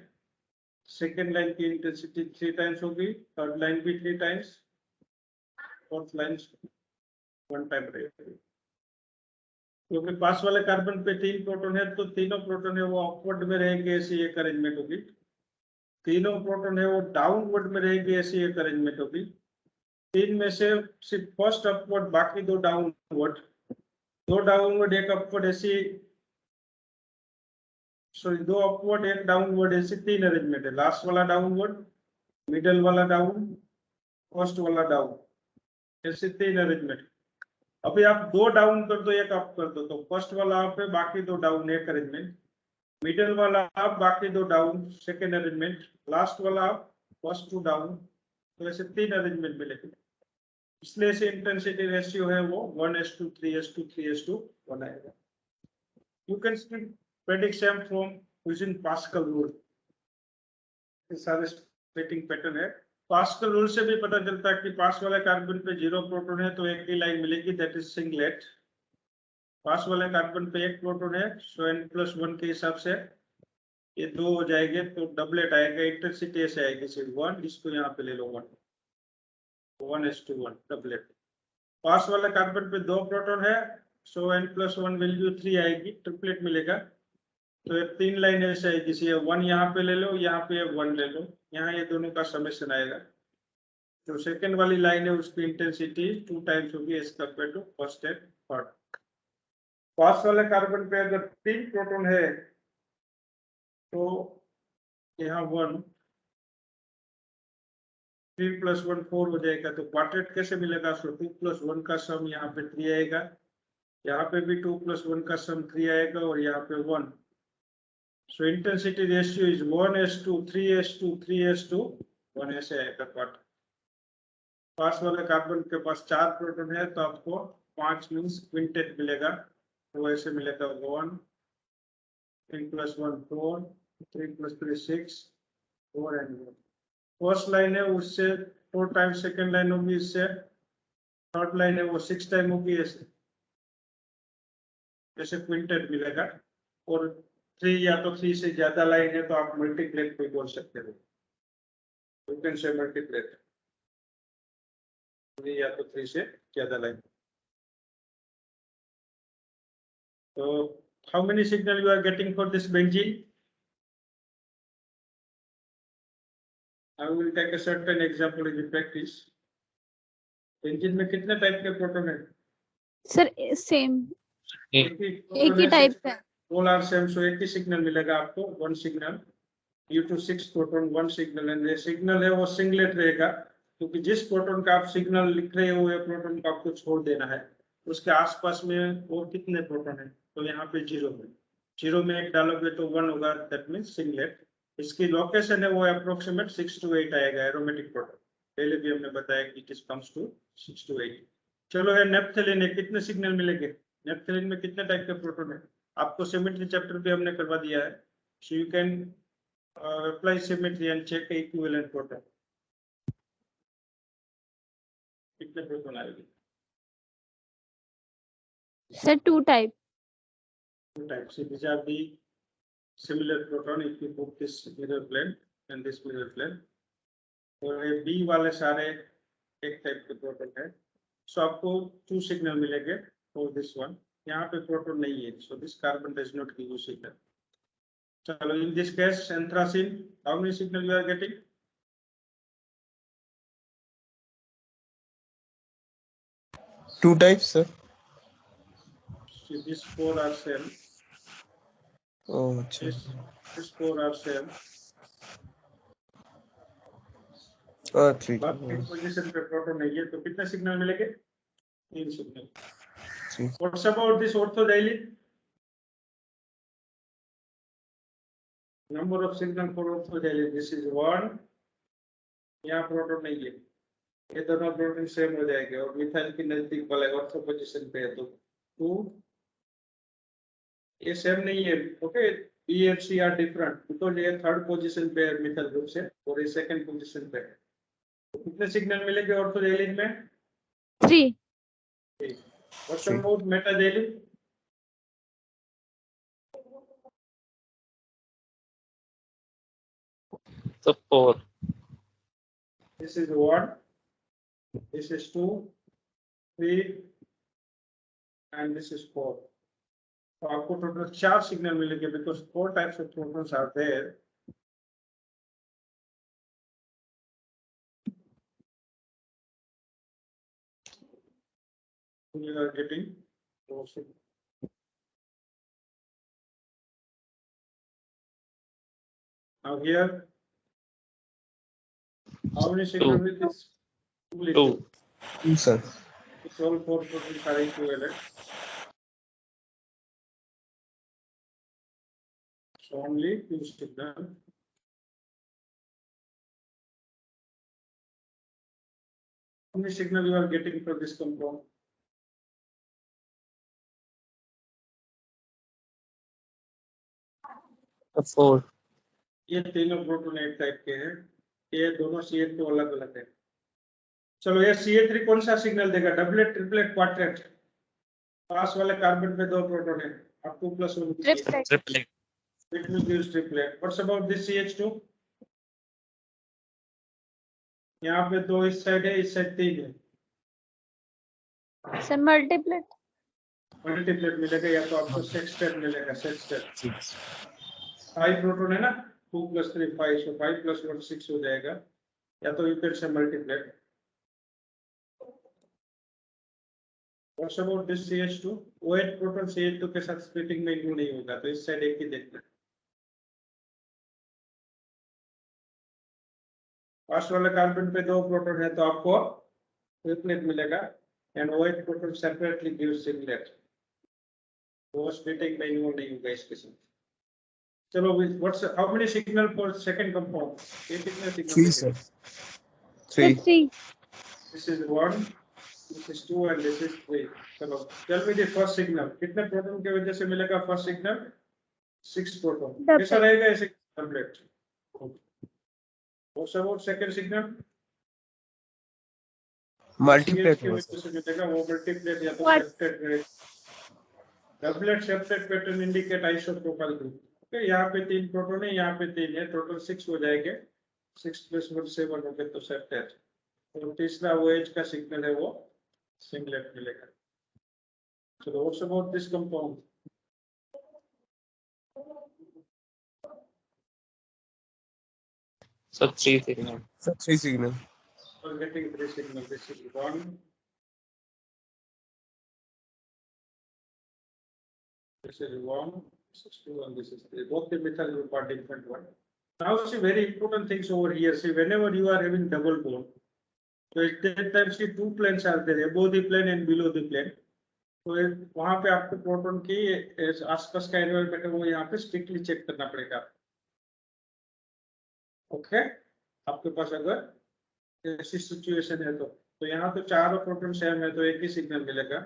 सेकंड लाइन की इंटेंसिटी 3 टाइम्स होगी, थर्ड लाइन भी 3 टाइम्स, फोर्थ लाइन 1 टाइम रहेगी। क्योंकि पास वाले कार्बन पे 3 प्रोटॉन है तो तीनों प्रोटॉन है वो अपवर्ड में रहेंगे, ऐसी एक अरेंजमेंट होगी। तीनों प्रोटॉन है वो डाउनवर्ड में रहेंगे, ऐसी एक अरेंजमेंट होगी। 3 में से सिर्फ फर्स्ट अपवर्ड, बाकी 2 डाउनवर्ड, 2 डाउनवर्ड 1 अपवर्ड, ऐसी सॉरी 2 अपवर्ड 1 डाउनवर्ड, ऐसी 3 अरेंजमेंट है। लास्ट वाला डाउनवर्ड, मिडल वाला डाउन, फर्स्ट वाला डाउन, ऐसे 3 अरेंजमेंट। अभी आप 2 डाउन कर दो 1 अप कर दो तो फर्स्ट वाला अप है, बाकी 2 डाउन, एक अरेंजमेंट। मिडिल वाला अप, बाकी 2 डाउन, सेकेंड अरेंजमेंट। लास्ट वाला अप, फर्स्ट 2 डाउन, तो ऐसे 3 अरेंजमेंट मिलेंगे। इसलिए से इंटेंसिटी रेशियो है वो 1s2 3s2 3s2 1 आएगा। You can predict same from using Pascal rule। ये सारे स्प्लिटिंग पैटर्न है। पास्कल रूल से भी पता चलता है कि पास वाले कार्बन पे 0 प्रोटॉन है तो एक ही लाइन मिलेगी, दैट इज सिंगलेट। पास वाले कार्बन पे 1 प्रोटॉन है, सो n + 1 के हिसाब से ये 2 हो जाएंगे तो डबलेट आएगा। इंटेंसिटी ऐसे आएगी सिर्फ 1, इसको यहाँ पे ले लो 1, 1s2 1 डबलेट। पास वाले कार्बन पे 2 प्रोटॉन है, सो n + 1 वैल्यू 3 आएगी, ट्रिपलेट मिलेगा। तो ये 3 लाइन ऐसे आएगी, 1 यहाँ पे ले लो, यहाँ पे 1 ले लो, यहाँ ये दोनों का समेशन आएगा। जो सेकेंड वाली लाइन है उसकी इंटेंसिटी 2 टाइम्स होगी as compare to first and third. First वाले कार्बन पे अगर 3 प्रोटॉन है तो यहाँ 1 3 + 1 4 हो जाएगा। तो क्वाड्रेट कैसे मिलेगा? सो 2 + 1 का सम यहाँ पे 3 आएगा, यहाँ पे भी 2 + 1 का सम 3 आएगा और यहाँ पे 1। सो इंटेंसिटी रेशियो इज 1:2 3:2 3:2 1 ऐसे आएगा क्वाड्रेट। पास वाले कार्बन के पास 4 प्रोटॉन है तो आपको 5 मीन्स क्विंटेट मिलेगा। तो ऐसे मिलेगा 1 3 + 1 4 3 + 3 6 4 एंड 1। फर्स्ट लाइन है उससे 4 टाइम्स सेकेंड लाइन होगी, इससे थर्ड लाइन है वो 6 टाइम होगी। ऐसे क्विंटेट मिलेगा। और 3 या तो 3 से ज्यादा लाइन है तो आप मल्टीप्लेट भी बोल सकते हो, यू कैन से मल्टीप्लेट 3 या तो 3 से ज्यादा लाइन। तो how many signal you are getting for this benzene? I will take a certain example in the practice. Benzene में कितने टाइप के प्रोटॉन है? सर सेम एक एक ही टाइप का है। पोलर सेम, सो एक ही सिग्नल मिलेगा आपको, 1 signal due to 6 proton 1 signal. And ये सिग्नल है वो सिंगलेट रहेगा, क्योंकि जिस प्रोटॉन का आप सिग्नल लिख रहे हो ये प्रोटॉन को आपको छोड़ देना है। उसके आसपास में और कितने प्रोटॉन है? तो यहाँ पे 0 है, 0 में 1 डालोगे तो 1 होगा, दैट मीन्स सिंगलेट। इसकी लोकेशन है वो अप्रोक्सीमेट 6 to 8 आएगा एरोमेटिक प्रोटॉन। पहले भी हमने बताया कि it is comes to 6 to 8। चलो है नेप्थेलिन है, कितने सिग्नल मिलेंगे? नेप्थेलिन में कितने टाइप के प्रोटॉन है? आपको सिमेट्री चैप्टर भी हमने करवा दिया है, so you can apply symmetry and check equivalent proton. कितने प्रोटॉन आएंगे? Sir 2 type. 2 types. So these are the similar proton if you put this mirror plane and this mirror plane। और ये B वाले सारे एक टाइप के proton है। सो आपको 2 सिग्नल मिलेंगे फॉर दिस वन। यहाँ पे प्रोटॉन नहीं है, so this carbon does not give you signal. चलो in this case anthracene, how many signal you are getting? Two types, sir. So these 4 are same, Oh, अच्छा. these 4 are same। 3. बाकी position पे proton नहीं है, तो कितने signal मिलेंगे? 3 signal. 3. What's about this orthodilene? Number of signal for orthodilene, this is 1। यहाँ proton नहीं है, ये दोनों प्रोटॉन सेम हो जाएंगे और मिथाइल की नजदीक वाले ऑर्थो पोजीशन पे है तो 2। ये सेम नहीं है, okay. B and C are different because ये थर्ड पोजीशन पे है मिथाइल ग्रुप से और ये सेकंड पोजीशन पे है। तो कितने सिग्नल मिलेंगे ऑर्थोडाइलिन में? 3। What's about metadailin? So 4. This is 1, this is 2, 3 and this is 4। तो आपको टोटल 4 सिग्नल मिलेंगे because 4 types of protons are there। You are getting 4 signals। Now here, how many signals with this? 2. 2, sir. It's all 4 protons are equivalent। So only 2 signals। How many signal you are getting for this compound? So 4. ये तीनों proton एक type के हैं, ये दोनों CH2 अलग अलग है। चलो ये CH3 कौन सा सिग्नल देगा? Doublet, triplet, quadrat? पास वाले कार्बन पे 2 प्रोटॉन है, अब 2 + 1 triplet. Triplet. it will give triplet। What's about this CH2? यहाँ पे 2 इस साइड है, इस साइड 3 है, सर मल्टीप्लेट। मल्टीप्लेट मिलेगा या तो आपको सेक्सटेट मिलेगा, सेक्सटेट। 5 प्रोटॉन है ना, 2 + 3 5, so 5 + 1 6 हो जाएगा, या तो you can say multiplet. What's about this CH2? OH proton CH2 के साथ स्प्लिटिंग में क्यों नहीं होगा? तो इस साइड एक ही देखना। फर्स्ट वाले कार्बन पे 2 प्रोटॉन है तो आपको ट्रिपलेट मिलेगा and OH proton separately gives singlet. वो स्प्लिटिंग में क्यों नहीं होगा इसके साथ। चलो what's how many signal for second compound? ये कितने signal? 3 sir. 3. 3. This is 1, this is 2 and this is 3. चलो tell me the first signal. कितने प्रोटॉन की वजह से मिलेगा फर्स्ट सिग्नल? 6 प्रोटॉन। Doublet. कैसा रहेगा ऐसे doublet? What's about second signal? Multiplet की होगा वजह sir. से मिलेगा वो मल्टीप्लेट या तो What? सेप्टेट रहेगा। Doublet septet pattern indicate isopropyl group. Okay, यहाँ पे 3 प्रोटॉन है, यहाँ पे 3 है, टोटल 6 हो जाएंगे। 6 + 1 7 हो गए तो सेप्टेट। तो तीसरा OH का सिग्नल है वो सिंगलेट मिलेगा। चलो what's about this compound? So 3 signal. Sir, 3 signal. We're getting 3 signal. This is 1. This is 1. This is 2 and this is 3. Both the methyl group are different one. Now see very important things over here. See whenever you are having double bond, so at that time see 2 planes are there, above the plane and below the plane. तो वहां पे आपको proton की आसपास का environment है वो यहाँ पे स्ट्रिक्टली चेक करना पड़ेगा। ओके, आपके पास अगर ऐसी सिचुएशन है तो यहाँ तो चारों प्रोटॉन सेम है तो एक ही सिग्नल मिलेगा।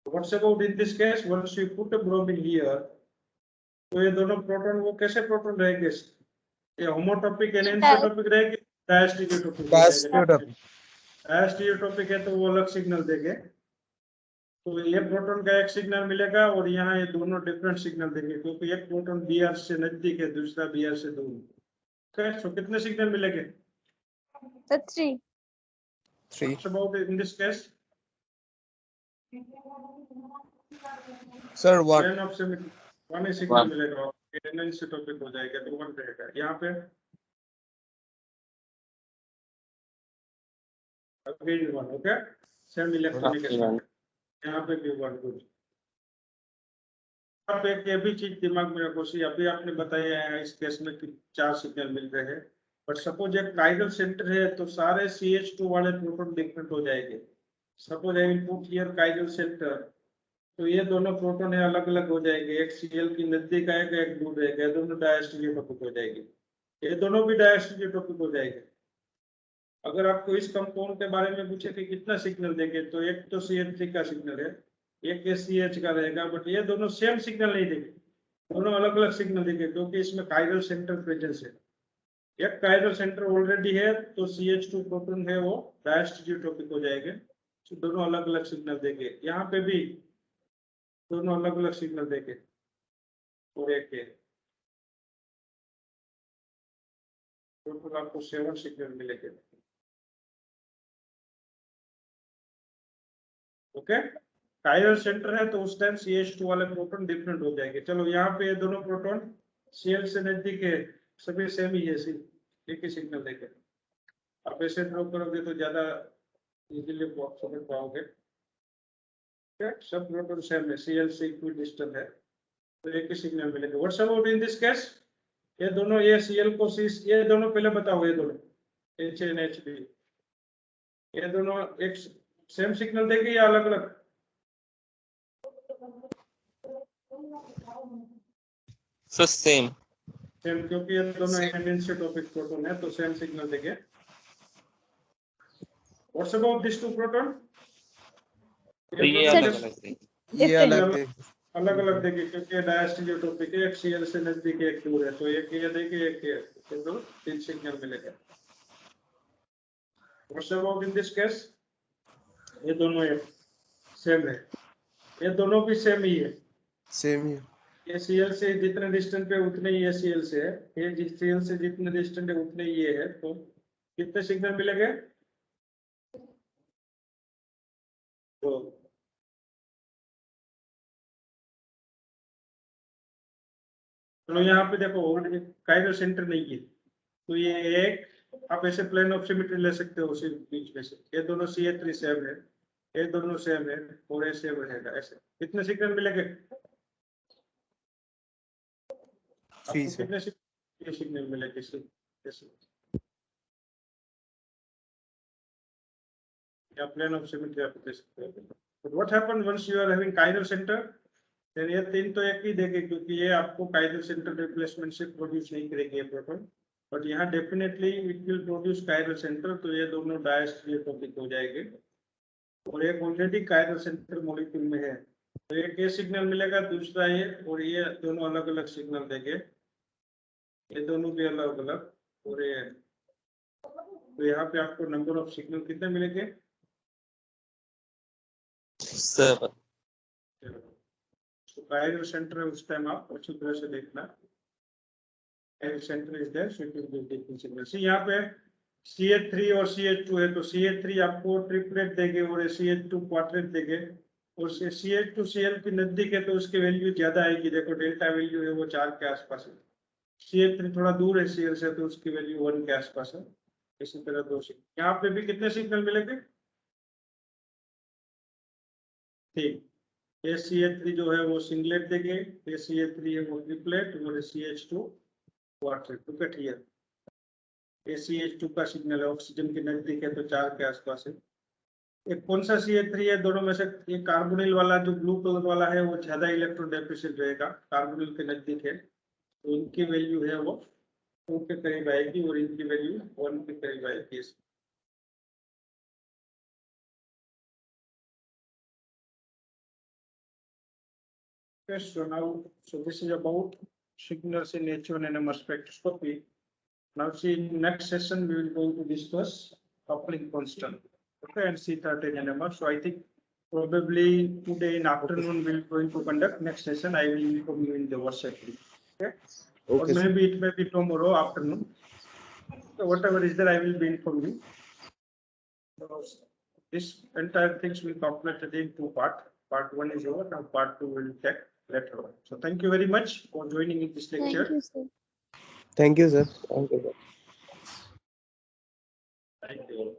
What's about in this case once you put a bromine here, तो ये दोनों प्रोटॉन वो कैसे प्रोटॉन रहेंगे? ये होमोटॉपिक एनिसोटॉपिक रहेंगे, डायस्टीरियोटॉपिक Diastereotypic. डायस्टीरियोटॉपिक है तो वो अलग सिग्नल देंगे। तो ये प्रोटॉन का एक सिग्नल मिलेगा और यहाँ ये दोनों डिफरेंट सिग्नल देंगे क्योंकि एक प्रोटॉन Br से नजदीक है, दूसरा Br से दूर। ओके, सो कितने सिग्नल मिलेंगे? 3. 3. What about in this case? Sir, 1. Plane of symmetry, 1 he signal मिलेगा, एनिसोटॉपिक हो जाएगा तो 1 रहेगा। यहाँ पे अगेन 1, ओके, सेम इलेक्ट्रॉनिक। यहाँ पे भी 1 गुड। अब एक ये भी चीज दिमाग में रखो, सी अभी आपने बताया है इस केस में कि 4 सिग्नल मिल रहे हैं, बट सपोज एक काइरल सेंटर है तो सारे CH2 वाले प्रोटॉन डिफरेंट हो जाएंगे। Suppose I will put here chiral centre, तो ये दोनों प्रोटॉन है अलग अलग हो जाएंगे, एक Cl की नजदीक आएगा एक दूर रहेगा, दोनों डायस्टीरियोटॉपिक हो जाएंगे, ये दोनों भी डायस्टीरियोटॉपिक हो जाएंगे। अगर आपको इस कंपाउंड के बारे में पूछे कि कितना सिग्नल देंगे तो एक तो CH3 का सिग्नल है, एक CH का रहेगा, बट ये दोनों सेम सिग्नल नहीं देंगे, दोनों अलग अलग सिग्नल देंगे क्योंकि इसमें काइरल सेंटर प्रेजेंस है। एक काइरल सेंटर ऑलरेडी है तो CH2 प्रोटॉन है वो डायस्टीरियोटॉपिक हो जाएंगे, तो दोनों अलग अलग सिग्नल देंगे। यहाँ पे भी दोनों अलग अलग सिग्नल देंगे और एक टोटल आपको 7 सिग्नल मिलेंगे। ओके, काइरल सेंटर है तो उस टाइम CH2 वाले प्रोटॉन डिफरेंट हो जाएंगे। चलो यहाँ पे ये दोनों प्रोटॉन Cl से नजदीक है, सभी सेम ही है, एक ही सिग्नल देंगे। आप ऐसे ड्रॉ करोगे तो ज्यादा इजीली आप समझ पाओगे। सब प्रोटॉन सेम है, Cl से इक्विडिस्टेंट है तो एक ही सिग्नल मिलेगा। What's about in this case? ये दोनों ये Cl को C, ये दोनों पहले बताओ, ये दोनों HNHB, ये दोनों एक सेम सिग्नल देंगे या अलग अलग? So same. सेम, क्योंकि ये दोनों एनिसोटॉपिक प्रोटॉन है तो सेम सिग्नल देंगे। What's about this two proton? तो ये अलग अलग देंगे। ये अलग दे. अलग अलग देंगे क्योंकि डायस्टीरियोटॉपिक है, एक Cl से नजदीक है एक दूर है, तो एक ये देंगे एक ये, तो 3 सिग्नल मिलेगा। What's about in this case? ये दोनों सेम है, ये दोनों भी सेम ही है, Same here. ये Cl से जितने डिस्टेंट पे उतने ही ये Cl से है, ये Cl से जितने डिस्टेंट है उतने ही ये है, तो कितने सिग्नल मिलेंगे? तो यहाँ पे देखो काइरल सेंटर नहीं है तो ये एक आप ऐसे प्लेन ऑफ सिमेट्री ले सकते हो उसी बीच में से, ये दोनों CH3 सेम है, ये दोनों सेम है और ये सेम रहेगा ऐसे। कितने सिग्नल मिलेंगे? Three, आपको sir. कितने सिग्नल मिलेंगे? या प्लेन ऑफ सिमेट्री आप दे सकते हैं। But what happens once you are having chiral center? फिर ये तीन तो एक ही देंगे क्योंकि ये आपको chiral center रिप्लेसमेंट से प्रोड्यूस नहीं करेगी ये प्रोटॉन, बट यहाँ definitely it will produce chiral center, तो ये दोनों डायस्ट्रोफिक हो जाएंगे और एक ऑलरेडी chiral center मॉलिक्यूल में है, तो एक ये सिग्नल मिलेगा, दूसरा ये, और ये दोनों अलग अलग सिग्नल देंगे, ये दोनों भी अलग अलग, और ये, तो यहाँ पे आपको नंबर ऑफ सिग्नल कितने मिलेंगे? 7. तो chiral center है उस टाइम आप अच्छी तरह से देखना, chiral center is there, so it will be different signal. See यहाँ पे CH3 और CH2 है, तो CH3 आपको ट्रिपलेट देंगे और CH2 क्वार्टेट देंगे, और CH2 Cl के नजदीक है तो उसकी वैल्यू ज्यादा आएगी। देखो डेल्टा वैल्यू है वो 4 के आसपास है, CH3 थोड़ा दूर है Cl से तो उसकी वैल्यू 1 के आसपास है। इसी तरह दो सिग्नल, यहाँ पे भी कितने सिग्नल मिलेंगे? ठीक, ये CH3 जो है वो सिंगलेट देंगे, ये CH3 है वो ट्रिपलेट, और CH2 quartet. Look at here, ये CH2 का सिग्नल है, ऑक्सीजन के नजदीक है तो 4 के आसपास है। एक कौन सा CH3 है दोनों में से? ये कार्बोनिल वाला जो ब्लू कलर वाला है वो ज्यादा इलेक्ट्रॉन डेफिशिएंट रहेगा, कार्बोनिल के नजदीक है, तो इनकी वैल्यू है वो 2 के करीब आएगी और इनकी वैल्यू 1 के करीब आएगी। Okay, so now, so this is about signals in H1 NMR spectroscopy. Now see, in next session, we will going to discuss coupling constant, okay, and C13 NMR. So I think probably today in afternoon, we're going to conduct next session. I will inform you in the WhatsApp group, okay? Or Okay, sir. maybe it may be tomorrow afternoon. So whatever is there, I will be informing you. So this entire things will completed in 2 parts. Part 1 is over, now part 2 will take later on. So thank you very much for joining in this Thank lecture. you, sir. Thank you, sir. Thank you, sir. Thank you.